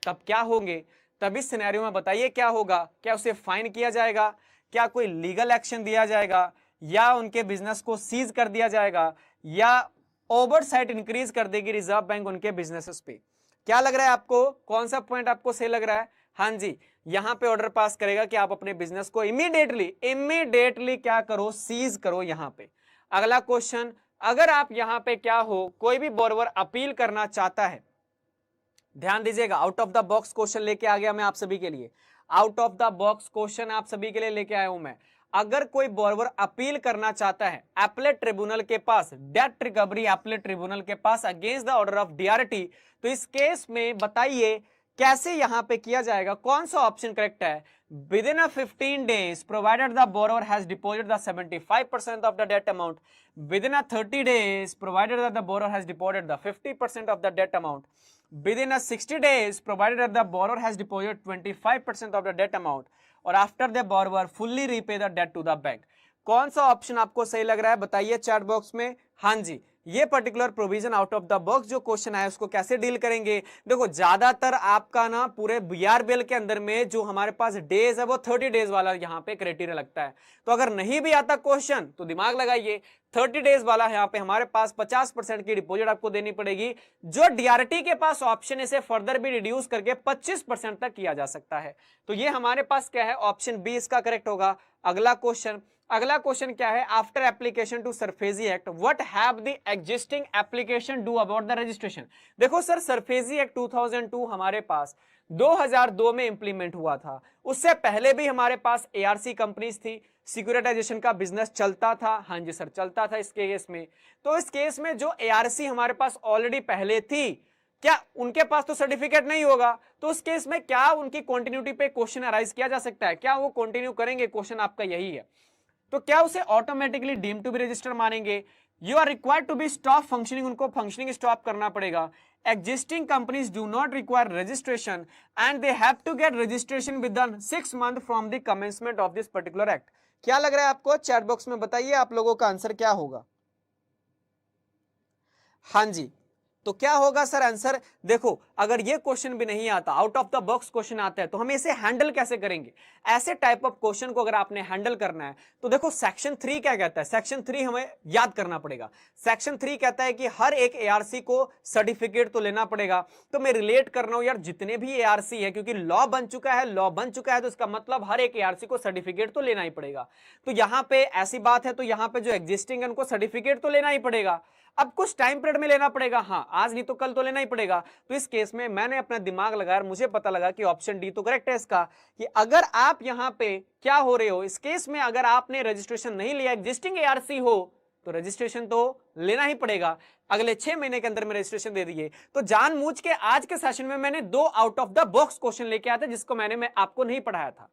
तब क्या होंगे? तब इस सिनेरियो में बताइए क्या होगा? क्या उसे फाइन किया जाएगा? क्या कोई लीगल एक्शन दिया जाएगा? या उनके बिजनेस को सीज कर दिया जाएगा? या ओवरसाइट इंक्रीज कर देगी रिजर्व बैंक उनके बिजनेसेस पे? क्या लग रहा है आपको? कौन सा पॉइंट आपको सही लग रहा है? हाँ जी, यहां पे ऑर्डर पास करेगा कि आप अपने बिजनेस को इमीडिएटली क्या करो? सीज करो यहां पे। अगला क्वेश्चन, अगर आप यहां पे क्या हो, कोई भी बोरोवर अपील करना चाहता है, ध्यान दीजिएगा, out of the box question लेके आ गया मैं आप सभी के लिए। Out of the box question आप सभी के लिए लेके आया हूं मैं। अगर कोई बोरोवर अपील करना चाहता है एपलेट ट्रिब्यूनल के पास, डेट रिकवरी एपलेट ट्रिब्यूनल के पास against the order of DRT, तो इस केस में बताइए कैसे यहां पे किया जाएगा? कौन सा ऑप्शन करेक्ट है? Within a 15 days provided the borrower has deposited the 75% of the debt amount, within a 30 days provided the borrower has deposited the 50% of the debt amount, within a 60 days provided that the borrower has deposited 25% of the debt amount और after the borrower fully repay the debt to the bank। कौन सा option आपको सही लग रहा है बताइए chat box में। हाँ जी, ये particular provision out of the box जो क्वेश्चन है उसको कैसे डील करेंगे? देखो, ज्यादातर आपका ना पूरे बीआरबीएल के अंदर में जो हमारे पास डेज है वो 30 डेज वाला यहाँ पे क्राइटेरिया लगता है। तो अगर नहीं भी आता क्वेश्चन तो दिमाग लगाइए, 30 डेज वाला यहाँ पे हमारे पास 50% की डिपॉजिट आपको देनी पड़ेगी, जो डीआरटी के पास ऑप्शन इसे फर्दर भी रिड्यूस करके 25% तक किया जा सकता है। तो ये हमारे पास क्या है? ऑप्शन बी इसका करेक्ट होगा। अगला क्वेश्चन, अगला क्वेश्चन क्या है? After application to SARFAESI act what have the existing application do about the registration? देखो सर, सरफेजी एक्ट 2002 हमारे पास 2002 में इंप्लीमेंट हुआ था। उससे पहले भी हमारे पास एआरसी कंपनीज थी, सिक्योरिटाइजेशन का बिजनेस चलता था। हाँ जी सर, चलता था इस केस में। तो इस केस में जो एआरसी हमारे पास ऑलरेडी पहले थी, क्या उनके पास तो सर्टिफिकेट नहीं होगा? तो उस केस में क्या उनकी कंटिन्यूटी पे क्वेश्चन अराइज किया जा सकता है? क्या वो कंटिन्यू करेंगे? क्वेश्चन आपका यही है। तो क्या उसे automatically deem to be register मानेंगे? You are required to be stop functioning, उनको फंक्शनिंग स्टॉप करना पड़ेगा। Existing companies do not require registration and they have to get registration within 6 months from the commencement of this particular act। क्या लग रहा है आपको? Chat box में बताइए आप लोगों का आंसर क्या होगा। हाँ जी, तो क्या होगा सर आंसर? देखो, अगर ये क्वेश्चन भी नहीं आता, out of the box question आता है, तो हम इसे हैंडल कैसे करेंगे? ऐसे टाइप ऑफ क्वेश्चन को अगर आपने हैंडल करना है तो देखो सेक्शन 3 क्या कहता है? सेक्शन 3 हमें याद करना पड़ेगा। सेक्शन 3 कहता है कि हर एक एआरसी को सर्टिफिकेट तो लेना पड़ेगा। तो मैं रिलेट कर रहा हूं यार, जितने भी एआरसी है, क्योंकि लॉ बन चुका है तो इसका मतलब हर एक एआरसी को सर्टिफिकेट तो लेना ही पड़ेगा। तो यहां पे ऐसी बात है, तो यहां पे जो एग्जिस्टिंग है उनको सर्टिफिकेट तो लेना ही पड़ेगा। अब कुछ टाइम पीरियड में लेना पड़ेगा, हाँ, आज नहीं तो कल तो लेना ही पड़ेगा। तो इस केस में मैंने अपना दिमाग लगाया, मुझे पता लगा कि ऑप्शन डी तो करेक्ट है इसका, कि अगर आप यहां पे क्या हो रहे हो, इस केस में अगर आपने रजिस्ट्रेशन नहीं लिया, एग्जिस्टिंग एआरसी हो, तो रजिस्ट्रेशन तो लेना ही पड़ेगा। अगले 6 महीने के अंदर में रजिस्ट्रेशन दे दिए। तो जानबूझ के आज के सेशन में मैंने 2 out of the box question लेके आया था, जिसको मैं आपको नहीं पढ़ाया था।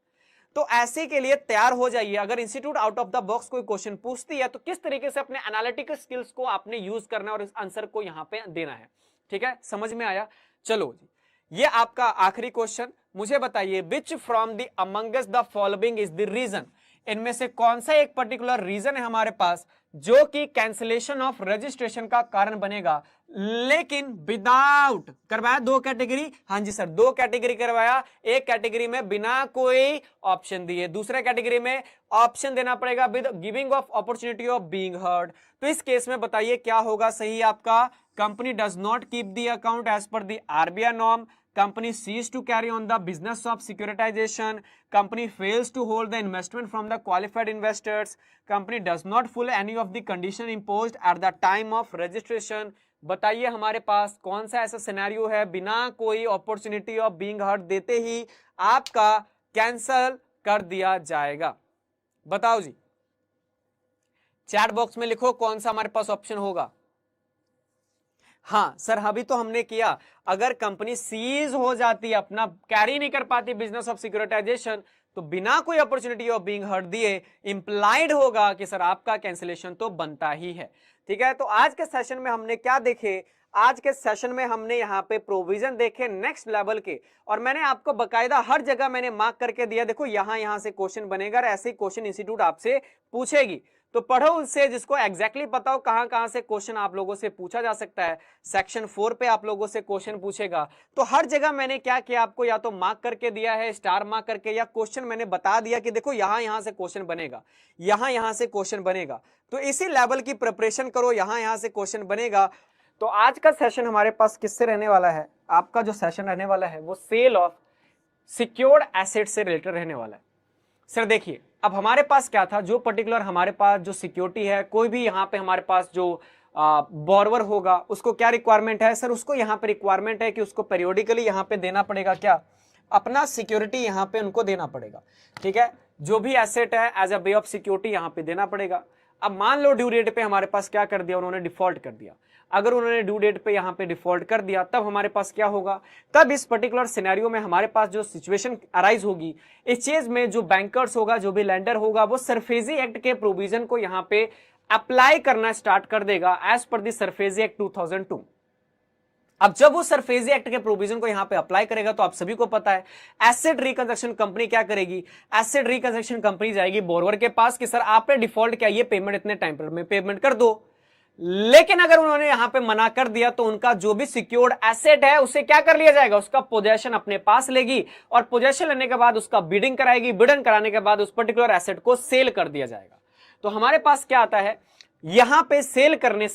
तो ऐसे के लिए तैयार हो जाइए। अगर institute out of the box कोई क्वेश्चन पूछती है तो किस तरीके से अपने एनालिटिकल स्किल्स को आपने यूज करना है और इस आंसर को यहां पे देना है। ठीक है, समझ में आया? चलो जी, ये आपका आखिरी क्वेश्चन। मुझे बताइए, which from the amongst the following is the reason? इनमें से कौन सा एक पर्टिकुलर रीजन है हमारे पास जो कि कैंसिलेशन ऑफ रजिस्ट्रेशन का कारण बनेगा, लेकिन विदाउट करवाया 2 कैटेगरी? हाँ जी सर, 2 कैटेगरी करवाया। एक कैटेगरी में बिना कोई ऑप्शन दिए, दूसरे कैटेगरी में ऑप्शन देना पड़ेगा with giving of opportunity of being heard. तो इस केस में बताइए क्या होगा सही आपका? Company does not keep the account as per the RBI norm, company cease to carry on the business of securitization, company fails to hold the investment from the qualified investors, company does not fulfill any of the condition imposed at the time of registration. बताइए हमारे पास कौन सा ऐसा scenario है बिना कोई opportunity of being heard देते ही आपका कैंसल कर दिया जाएगा? बताओ जी, चैट बॉक्स में लिखो कौन सा हमारे पास ऑप्शन होगा। हाँ सर, अभी तो हमने किया, अगर कंपनी सीज हो जाती है, अपना कैरी नहीं कर पाती बिजनेस ऑफ सिक्योरिटाइजेशन, तो बिना कोई अपॉर्चुनिटी ऑफ बीइंग हर्ड दिए इंप्लाइड होगा कि सर आपका कैंसिलेशन तो बनता ही है। ठीक है, तो आज के सेशन में हमने क्या देखे? आज के सेशन में हमने यहाँ पे प्रोविजन देखे नेक्स्ट लेवल के, और मैंने आपको बकायदा हर जगह मैंने मार्क करके दिया, देखो यहां से क्वेश्चन बनेगा और ऐसे ही क्वेश्चन इंस्टीट्यूट आपसे पूछेगी, तो पढ़ो उससे, जिसको एग्जैक्टली पता हो कहां से क्वेश्चन आप लोगों से पूछा जा सकता है। सेक्शन 4 पे आप लोगों से क्वेश्चन पूछेगा, तो हर जगह मैंने क्या किया, आपको या तो मार्क करके दिया है, स्टार मार्क करके, या क्वेश्चन मैंने बता दिया कि देखो यहां से क्वेश्चन बनेगा, यहां से क्वेश्चन बनेगा। तो इसी लेवल की प्रिपरेशन करो, यहां से क्वेश्चन बनेगा। तो आज का सेशन हमारे पास किससे रहने वाला है? आपका जो सेशन रहने वाला है वो सेल ऑफ सिक्योर्ड एसेट से रिलेटेड रहने वाला है। सर देखिए, अब हमारे पास क्या था, जो पर्टिकुलर हमारे पास जो सिक्योरिटी है, कोई भी यहाँ पे हमारे पास जो बोरवर होगा उसको क्या रिक्वायरमेंट है? सर उसको यहाँ पे रिक्वायरमेंट है कि उसको पेरियोडिकली यहाँ पे देना पड़ेगा, क्या अपना सिक्योरिटी यहाँ पे उनको देना पड़ेगा। ठीक है, जो भी एसेट है as a way of security यहाँ पे देना पड़ेगा। अब मान लो ड्यू डेट पे हमारे पास क्या कर दिया, उन्होंने डिफॉल्ट कर दिया। अगर उन्होंने ड्यू डेट पे यहाँ पे डिफॉल्ट कर दिया, तब हमारे पास क्या होगा? तब इस पर्टिकुलर सिनेरियो में हमारे पास जो सिचुएशन अराइज होगी, इस चीज में जो बैंकर्स होगा, जो भी लेंडर होगा, वो सरफेजी एक्ट के प्रोविजन को यहाँ पे अप्लाई करना स्टार्ट कर देगा एज पर द सरफेजी एक्ट 2002। अब जब वो सरफेजी एक्ट के प्रोविजन को यहां पे अप्लाई करेगा, तो आप सभी को पता है एसेट रिकंस्ट्रक्शन कंपनी क्या करेगी? एसेट रिकंस्ट्रक्शन कंपनी जाएगी बोरवर के पास कि सर आपने डिफॉल्ट किया, ये पेमेंट इतने टाइम पर में पेमेंट कर दो। लेकिन अगर उन्होंने यहां पे मना कर दिया, तो उनका जो भी सिक्योर्ड एसेट है उसे क्या कर लिया जाएगा? उसका पोजेशन अपने पास लेगी, और पोजेशन लेने के बाद उसका बिडिंग कराएगी, बिडिंग कराने के बाद उस पर्टिकुलर एसेट को सेल कर दिया जाएगा। तो हमारे पास क्या आता है, यहां पे सेल करने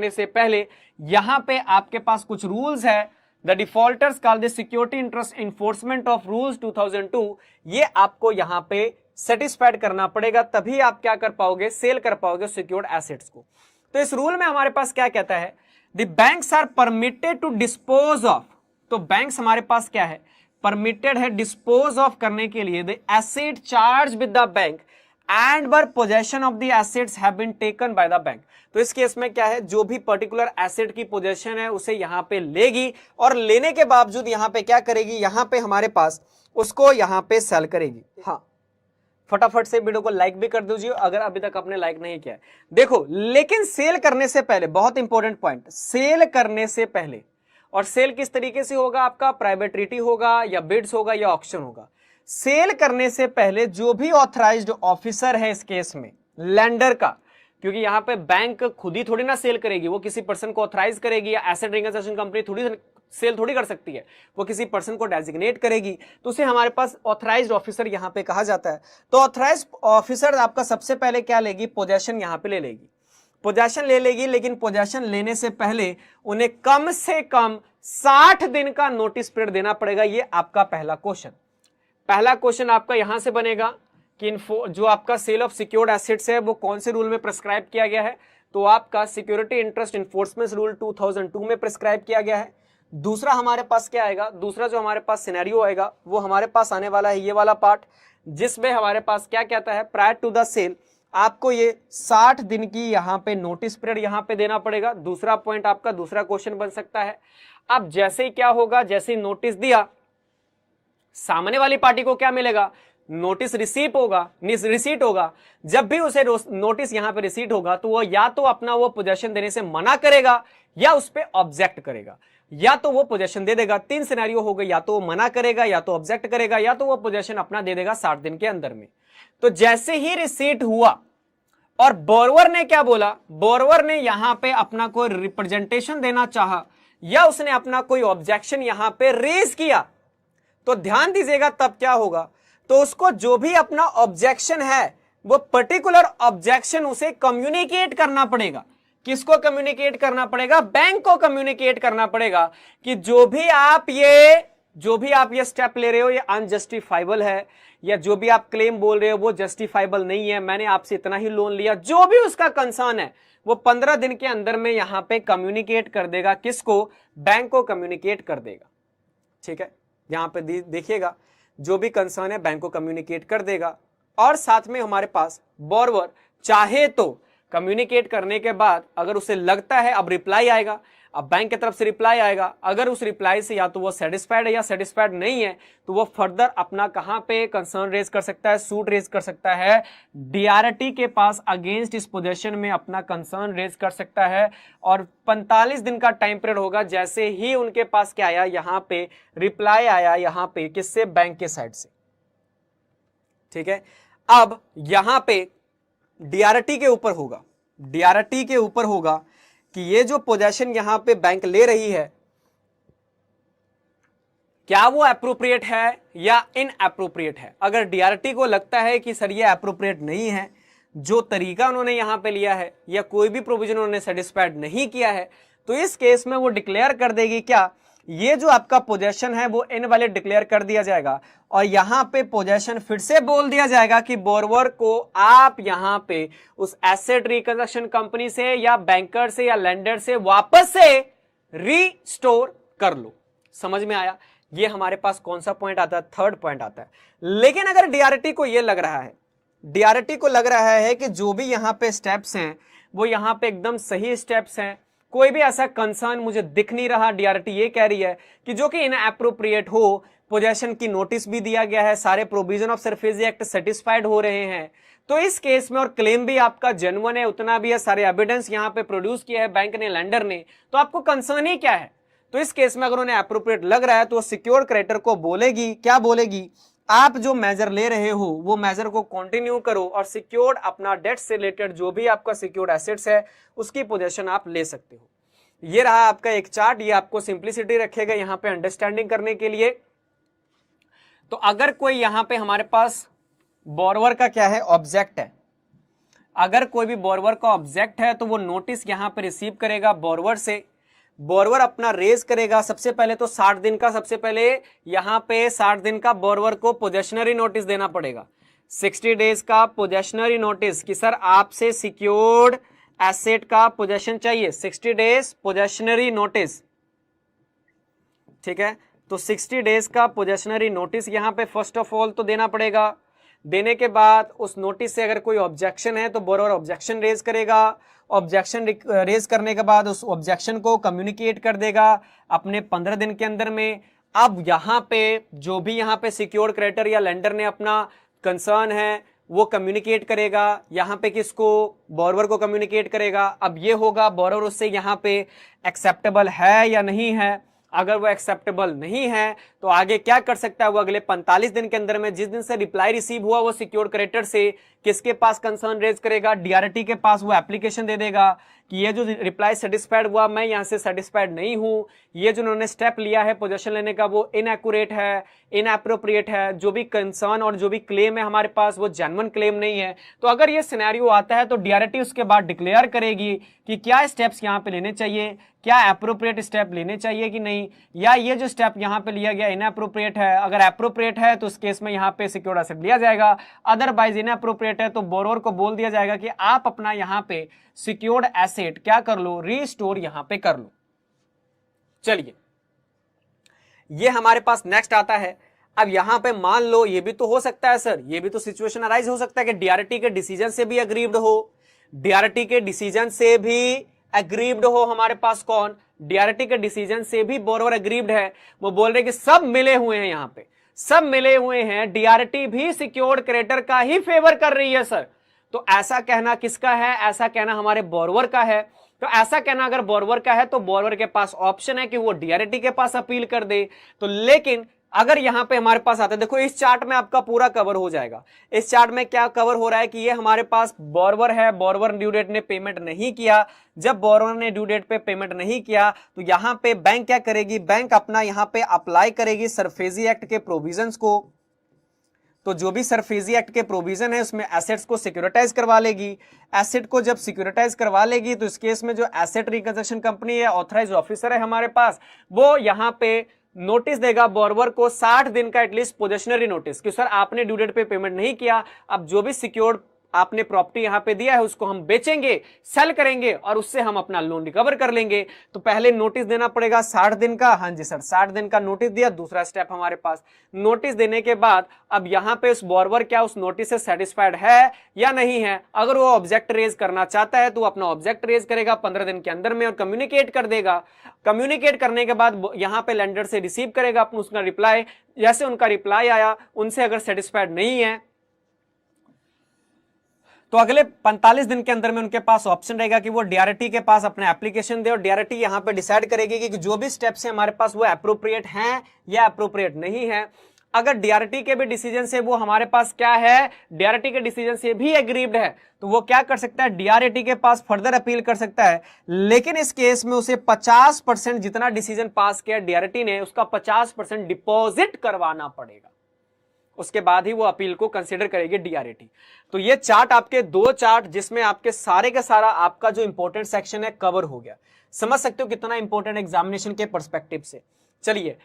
से पहले यहां पे आपके पास कुछ रूल्स है, the defaulters call the security interest enforcement of rules 2002, ये आपको यहां पे सेटिस्फाइड करना पड़ेगा, तभी आप क्या कर पाओगे? सेल कर पाओगे सिक्योर्ड एसेट्स को। तो इस रूल में हमारे पास क्या कहता है, the banks are permitted to dispose of, तो बैंक्स हमारे पास क्या है? परमिटेड है डिस्पोज ऑफ करने के लिए the asset charge with the bank and where possession of the assets have been taken by the bank. तो इस केस में क्या है, जो भी पर्टिकुलर एसेट की पोजेशन है उसे यहां पे लेगी, और लेने के बावजूद यहां पे क्या करेगी? यहां पे हमारे पास उसको यहां पे सेल करेगी। हाँ, फटाफट से वीडियो को लाइक भी कर दीजिए अगर अभी तक आपने लाइक नहीं किया है। देखो, लेकिन सेल करने से पहले, बहुत इंपॉर्टेंट पॉइंट, सेल करने से पहले, और सेल किस तरीके से होगा आपका? प्राइवेट ट्रीटी होगा या बिड्स होगा या ऑक्शन होगा। सेल करने से पहले जो भी ऑथराइज्ड ऑफिसर है इस केस में लेंडर का, क्योंकि यहां पे बैंक खुद ही थोड़ी ना सेल करेगी, वो किसी पर्सन को ऑथराइज करेगी, या एसेट रिकंस्ट्रक्शन कंपनी थोड़ी सेल थोड़ी कर सकती है, वो किसी पर्सन को डेजिग्नेट करेगी, तो उसे हमारे पास ऑथराइज्ड ऑफिसर यहां पे कहा जाता है। तो ऑथराइज्ड ऑफिसर आपका सबसे पहले क्या लेगी? पोजेशन यहां पे ले लेगी, पोजेशन ले लेगी, लेकिन पोजेशन लेने से पहले उन्हें कम से कम 60 दिन का नोटिस पीरियड देना पड़ेगा। ये आपका पहला क्वेश्चन आपका यहां से बनेगा कि जो आपका सेल ऑफ सिक्योर्ड एसेट्स है वो कौन से रूल में प्रिस्क्राइब किया गया है? तो आपका सिक्योरिटी इंटरेस्ट इन्फोर्समेंट रूल 2002 में प्रिस्क्राइब किया गया है। दूसरा हमारे पास क्या आएगा? दूसरा जो हमारे पास सिनेरियो आएगा वो हमारे पास आने वाला है ये वाला पार्ट, जिसमें हमारे पास क्या कहता है, प्रायर टू द सेल आपको ये 60 दिन की यहां पे नोटिस पीरियड यहां पे देना पड़ेगा। दूसरा पॉइंट आपका दूसरा क्वेश्चन बन सकता है। अब जैसे ही क्या होगा, जैसे ही नोटिस दिया, सामने वाली पार्टी को क्या मिलेगा? नोटिस रिसीट होगा। जब भी उसे नोटिस यहां पे रिसीट होगा, तो वो या तो अपना वो पोजेशन देने से मना करेगा या उस पे ऑब्जेक्ट करेगा, या तो वो पोजेशन दे देगा। 3 सिनेरियो हो गए, या तो वो मना करेगा, या तो ऑब्जेक्ट करेगा, या तो वो पोजेशन अपना दे देगा 60 दिन के अंदर में। तो जैसे ही रिसीट हुआ और बोरवर ने क्या बोला, बोरवर ने यहां पे अपना कोई रिप्रेजेंटेशन देना चाहा या उसने अपना कोई ऑब्जेक्शन यहां पे रेज किया, तो ध्यान दीजिएगा तब क्या होगा, तो उसको जो भी अपना ऑब्जेक्शन है वो पर्टिकुलर ऑब्जेक्शन उसे कम्युनिकेट करना पड़ेगा किसको कम्युनिकेट करना पड़ेगा? बैंक को कम्युनिकेट करना पड़ेगा कि जो भी आप ये स्टेप ले रहे हो ये अनजस्टिफाइबल है, या जो भी आप क्लेम बोल रहे हो वो जस्टिफाइबल नहीं है, मैंने आपसे इतना ही लोन लिया, जो भी उसका कंसर्न है वो 15 दिन के अंदर में यहां पे कम्युनिकेट कर देगा। किसको? बैंक को कम्युनिकेट कर देगा। ठीक है, यहां पे देखिएगा, जो भी कंसर्न है बैंक को कम्युनिकेट कर देगा। और साथ में हमारे पास बोरवर चाहे तो कम्युनिकेट करने के बाद अगर उसे लगता है अब रिप्लाई आएगा, अब बैंक की तरफ से रिप्लाई आएगा, अगर उस रिप्लाई से या तो वो सेटिस्फाइड है या सेटिस्फाइड नहीं है, तो वो फर्दर अपना कहां पे कंसर्न रेज कर सकता है? सूट रेज कर सकता है डीआरटी के पास अगेंस्ट इस पोजीशन में अपना कंसर्न रेज कर सकता है। और 45 दिन का टाइम पीरियड होगा जैसे ही उनके पास क्या आया, यहां पे रिप्लाई आया, यहां पे किससे? बैंक के साइड से। ठीक है, अब यहां पे डीआरटी के ऊपर होगा, डीआरटी के ऊपर होगा कि ये जो पोजीशन यहां पे बैंक ले रही है क्या वो एप्रोप्रिएट है या इनएप्रोप्रिएट है। अगर डीआरटी को लगता है कि सर ये एप्रोप्रिएट नहीं है, जो तरीका उन्होंने यहां पे लिया है या कोई भी प्रोविजन उन्होंने सेटिस्फाइड नहीं किया है, तो इस केस में वो डिक्लेयर कर देगी क्या, ये जो आपका पोजीशन है वो इनवैलिड डिक्लेयर कर दिया जाएगा। और यहां पे पोजीशन फिर से बोल दिया जाएगा कि बोरवर को आप यहां पे उस एसेट रिकंस्ट्रक्शन कंपनी से या बैंकर से या लेंडर से वापस से रीस्टोर कर लो। समझ में आया? ये हमारे पास कौन सा पॉइंट आता है? थर्ड पॉइंट आता है। लेकिन अगर डीआरटी को ये लग रहा है, डीआरटी को लग रहा है कि जो भी यहां पे स्टेप्स हैं वो यहां पे एकदम सही स्टेप्स हैं, कोई भी ऐसा कंसर्न मुझे दिख नहीं रहा, डीआरटी ये कह रही है कि जो कि इनएप्रोप्रिएट हो, पोजीशन की नोटिस भी दिया गया है, सारे provision of SARFAESI act satisfied हो रहे हैं, तो इस केस में और क्लेम भी आपका जेन्युइन है, उतना भी है, सारे एविडेंस यहां पे प्रोड्यूस किया है बैंक ने, लेंडर ने, तो आपको कंसर्न ही क्या है? तो इस केस में अगर उन्हें एप्रोप्रिएट लग रहा है तो सिक्योर्ड क्रेडिटर को बोलेगी, क्या बोलेगी? आप जो मेजर ले रहे हो वो मेजर को कंटिन्यू करो और सिक्योर्ड अपना डेट से रिलेटेड जो भी आपका सिक्योर्ड एसेट्स है उसकी पोजीशन आप ले सकते हो। ये रहा आपका एक चार्ट, ये आपको सिंप्लिसिटी रखेगा यहां पे अंडरस्टैंडिंग करने के लिए। तो अगर कोई यहां पे हमारे पास बोरवर का क्या है? ऑब्जेक्ट है। अगर कोई भी बोरवर का ऑब्जेक्ट है तो वो नोटिस यहां पे रिसीव करेगा बोरवर से, बोरवर अपना रेज करेगा। सबसे पहले तो 60 दिन का, सबसे पहले यहां पे 60 दिन का बोरवर को पोजेशनरी नोटिस देना पड़ेगा, 60 डेज का पोजेशनरी नोटिस कि सर आपसे सिक्योर्ड एसेट का पोजेशन चाहिए, 60 डेज पोजेशनरी नोटिस। ठीक है, तो 60 डेज का पोजेशनरी नोटिस यहां पे फर्स्ट ऑफ ऑल तो देना पड़ेगा। देने के बाद उस नोटिस से अगर कोई ऑब्जेक्शन है तो बोरवर ऑब्जेक्शन रेज करेगा, ऑब्जेक्शन रेज करने के बाद उस ऑब्जेक्शन को कम्युनिकेट कर देगा अपने 15 दिन के अंदर में। अब यहां पे जो भी यहां पे सिक्योर्ड क्रेडिटर या लेंडर ने अपना कंसर्न है वो कम्युनिकेट करेगा, यहां पे किसको? बोरवर को कम्युनिकेट करेगा। अब ये होगा बोरवर उससे यहां पे एक्सेप्टेबल है या नहीं है, अगर वो एक्सेप्टेबल नहीं है तो आगे क्या कर सकता है वो अगले 45 दिन के अंदर में, जिस दिन से रिप्लाई रिसीव हुआ वो सिक्योर्ड क्रेडिटर से, किसके पास कंसर्न रेज करेगा? डीआरटी के पास वो एप्लीकेशन दे देगा कि ये जो रिप्लाई सेटिस्फाइड हुआ, मैं यहां से सेटिस्फाइड नहीं हूं, ये जो उन्होंने स्टेप लिया है पोजीशन लेने का वो इनएक्यूरेट है, इनएप्रोप्रिएट है, जो भी कंसर्न और जो भी क्लेम है हमारे पास वो जेन्युइन क्लेम नहीं है। तो अगर ये सिनेरियो आता है तो डीआरटी उसके बाद डिक्लेयर करेगी कि क्या स्टेप्स यहां पे लेने चाहिए, क्या एप्रोप्रिएट स्टेप लेने चाहिए कि नहीं, या ये जो स्टेप यहां पे लिया गया इनएप्रोप्रिएट है। अगर एप्रोप्रिएट है तो उस केस में यहां पे सिक्योर्ड एसेट लिया जाएगा, अदरवाइज इनएप्रोप्रिएट है तो बोरोवर को बोल दिया जाएगा कि आप अपना यहां पे सिक्योर्ड एसेट क्या कर लो? रीस्टोर यहां पे कर लो। चलिए, ये हमारे पास नेक्स्ट आता है। अब यहां पे मान लो ये भी तो हो सकता है सर, ये भी तो सिचुएशन अराइज हो सकता है कि डीआरटी के डिसीजन से भी अग्रीव्ड हो, डीआरटी के डिसीजन से भी एग्रीव्ड हो हमारे पास कौन? डीआरटी के डिसीजन से भी बोरोवर एग्रीव्ड है। वो बोल रहे कि सब मिले हुए हैं, यहां पे सब मिले हुए हैं, डीआरटी भी सिक्योर्ड क्रेडिटर का ही फेवर कर रही है सर। तो ऐसा कहना किसका है? ऐसा कहना हमारे बोरवर का है। तो ऐसा कहना अगर बोरवर का है तो बोरवर के पास ऑप्शन है कि वो डीआरटी के पास अपील कर दे। तो लेकिन अगर यहां पे हमारे पास आता है, देखो इस चार्ट में आपका पूरा कवर हो जाएगा। इस चार्ट में क्या कवर हो रहा है कि ये हमारे पास बोरवर है, बोरवर ड्यू डेट ने पेमेंट नहीं किया। जब बोरवर ने ड्यू डेट पे पेमेंट नहीं किया तो यहां पे बैंक क्या करेगी? बैंक अपना यहां पे अप्लाई करेगी सरफेसी एक्ट के प्रोविजंस को। तो जो भी सरफेसी एक्ट के प्रोविजन है उसमें एसेट्स को सिक्योरिटाइज करवा लेगी। एसेट को जब सिक्योरिटाइज करवा लेगी तो इस केस में जो एसेट रिकंस्ट्रक्शन कंपनी है, ऑथराइज ऑफिसर है हमारे पास, वो यहाँ पे नोटिस देगा बोरोवर को 60 दिन का एटलीस्ट पोजेशनरी नोटिस कि सर आपने ड्यू डेट पे पेमेंट नहीं किया, अब जो भी सिक्योर्ड आपने प्रॉपर्टी यहां पे दिया है उसको हम बेचेंगे, सेल करेंगे और उससे हम अपना लोन रिकवर कर लेंगे। तो पहले नोटिस देना पड़ेगा 60 दिन का। हाँ जी सर, 60 दिन का नोटिस दिया। दूसरा स्टेप हमारे पास, नोटिस देने के बाद अब यहां पे उस बोरोवर क्या उस नोटिस से सेटिस्फाइड है या नहीं है। अगर वो ऑब्जेक्ट रेज करना चाहता है तो वो अपना ऑब्जेक्ट रेज करेगा 15 दिन के अंदर में और कम्युनिकेट कर देगा। कम्युनिकेट करने के बाद यहां पे लेंडर से रिसीव करेगा अपना उसका रिप्लाई। जैसे उनका रिप्लाई आया, उनसे अगर सेटिस्फाइड नहीं है तो अगले 45 दिन के अंदर में उनके पास ऑप्शन रहेगा कि वो डीआरटी के पास अपना एप्लीकेशन दे और डीआरटी यहां पे डिसाइड करेगी कि जो भी स्टेप्स है हमारे पास वो अप्रोप्रिएट हैं या अप्रोप्रिएट नहीं है। अगर डीआरटी के भी डिसीजन से वो हमारे पास क्या है, डीआरटी के डिसीजन से भी एग्रीव्ड है, तो वो क्या कर सकता है, डीआरटी के पास फर्दर अपील कर सकता है। लेकिन इस केस में उसे 50% जितना डिसीजन पास किया डीआरटी ने उसका 50% डिपॉजिट करवाना पड़ेगा। उसके बाद ही वो अपील को कंसीडर करेगी डीआरटी। तो ये चार्ट आपके दो चार्ट जिसमें आपके सारे का सारा आपका जो इंपॉर्टेंट सेक्शन है कवर हो गया। समझ सकते हो कितना इंपॉर्टेंट एग्जामिनेशन के पर्सपेक्टिव से। चलिए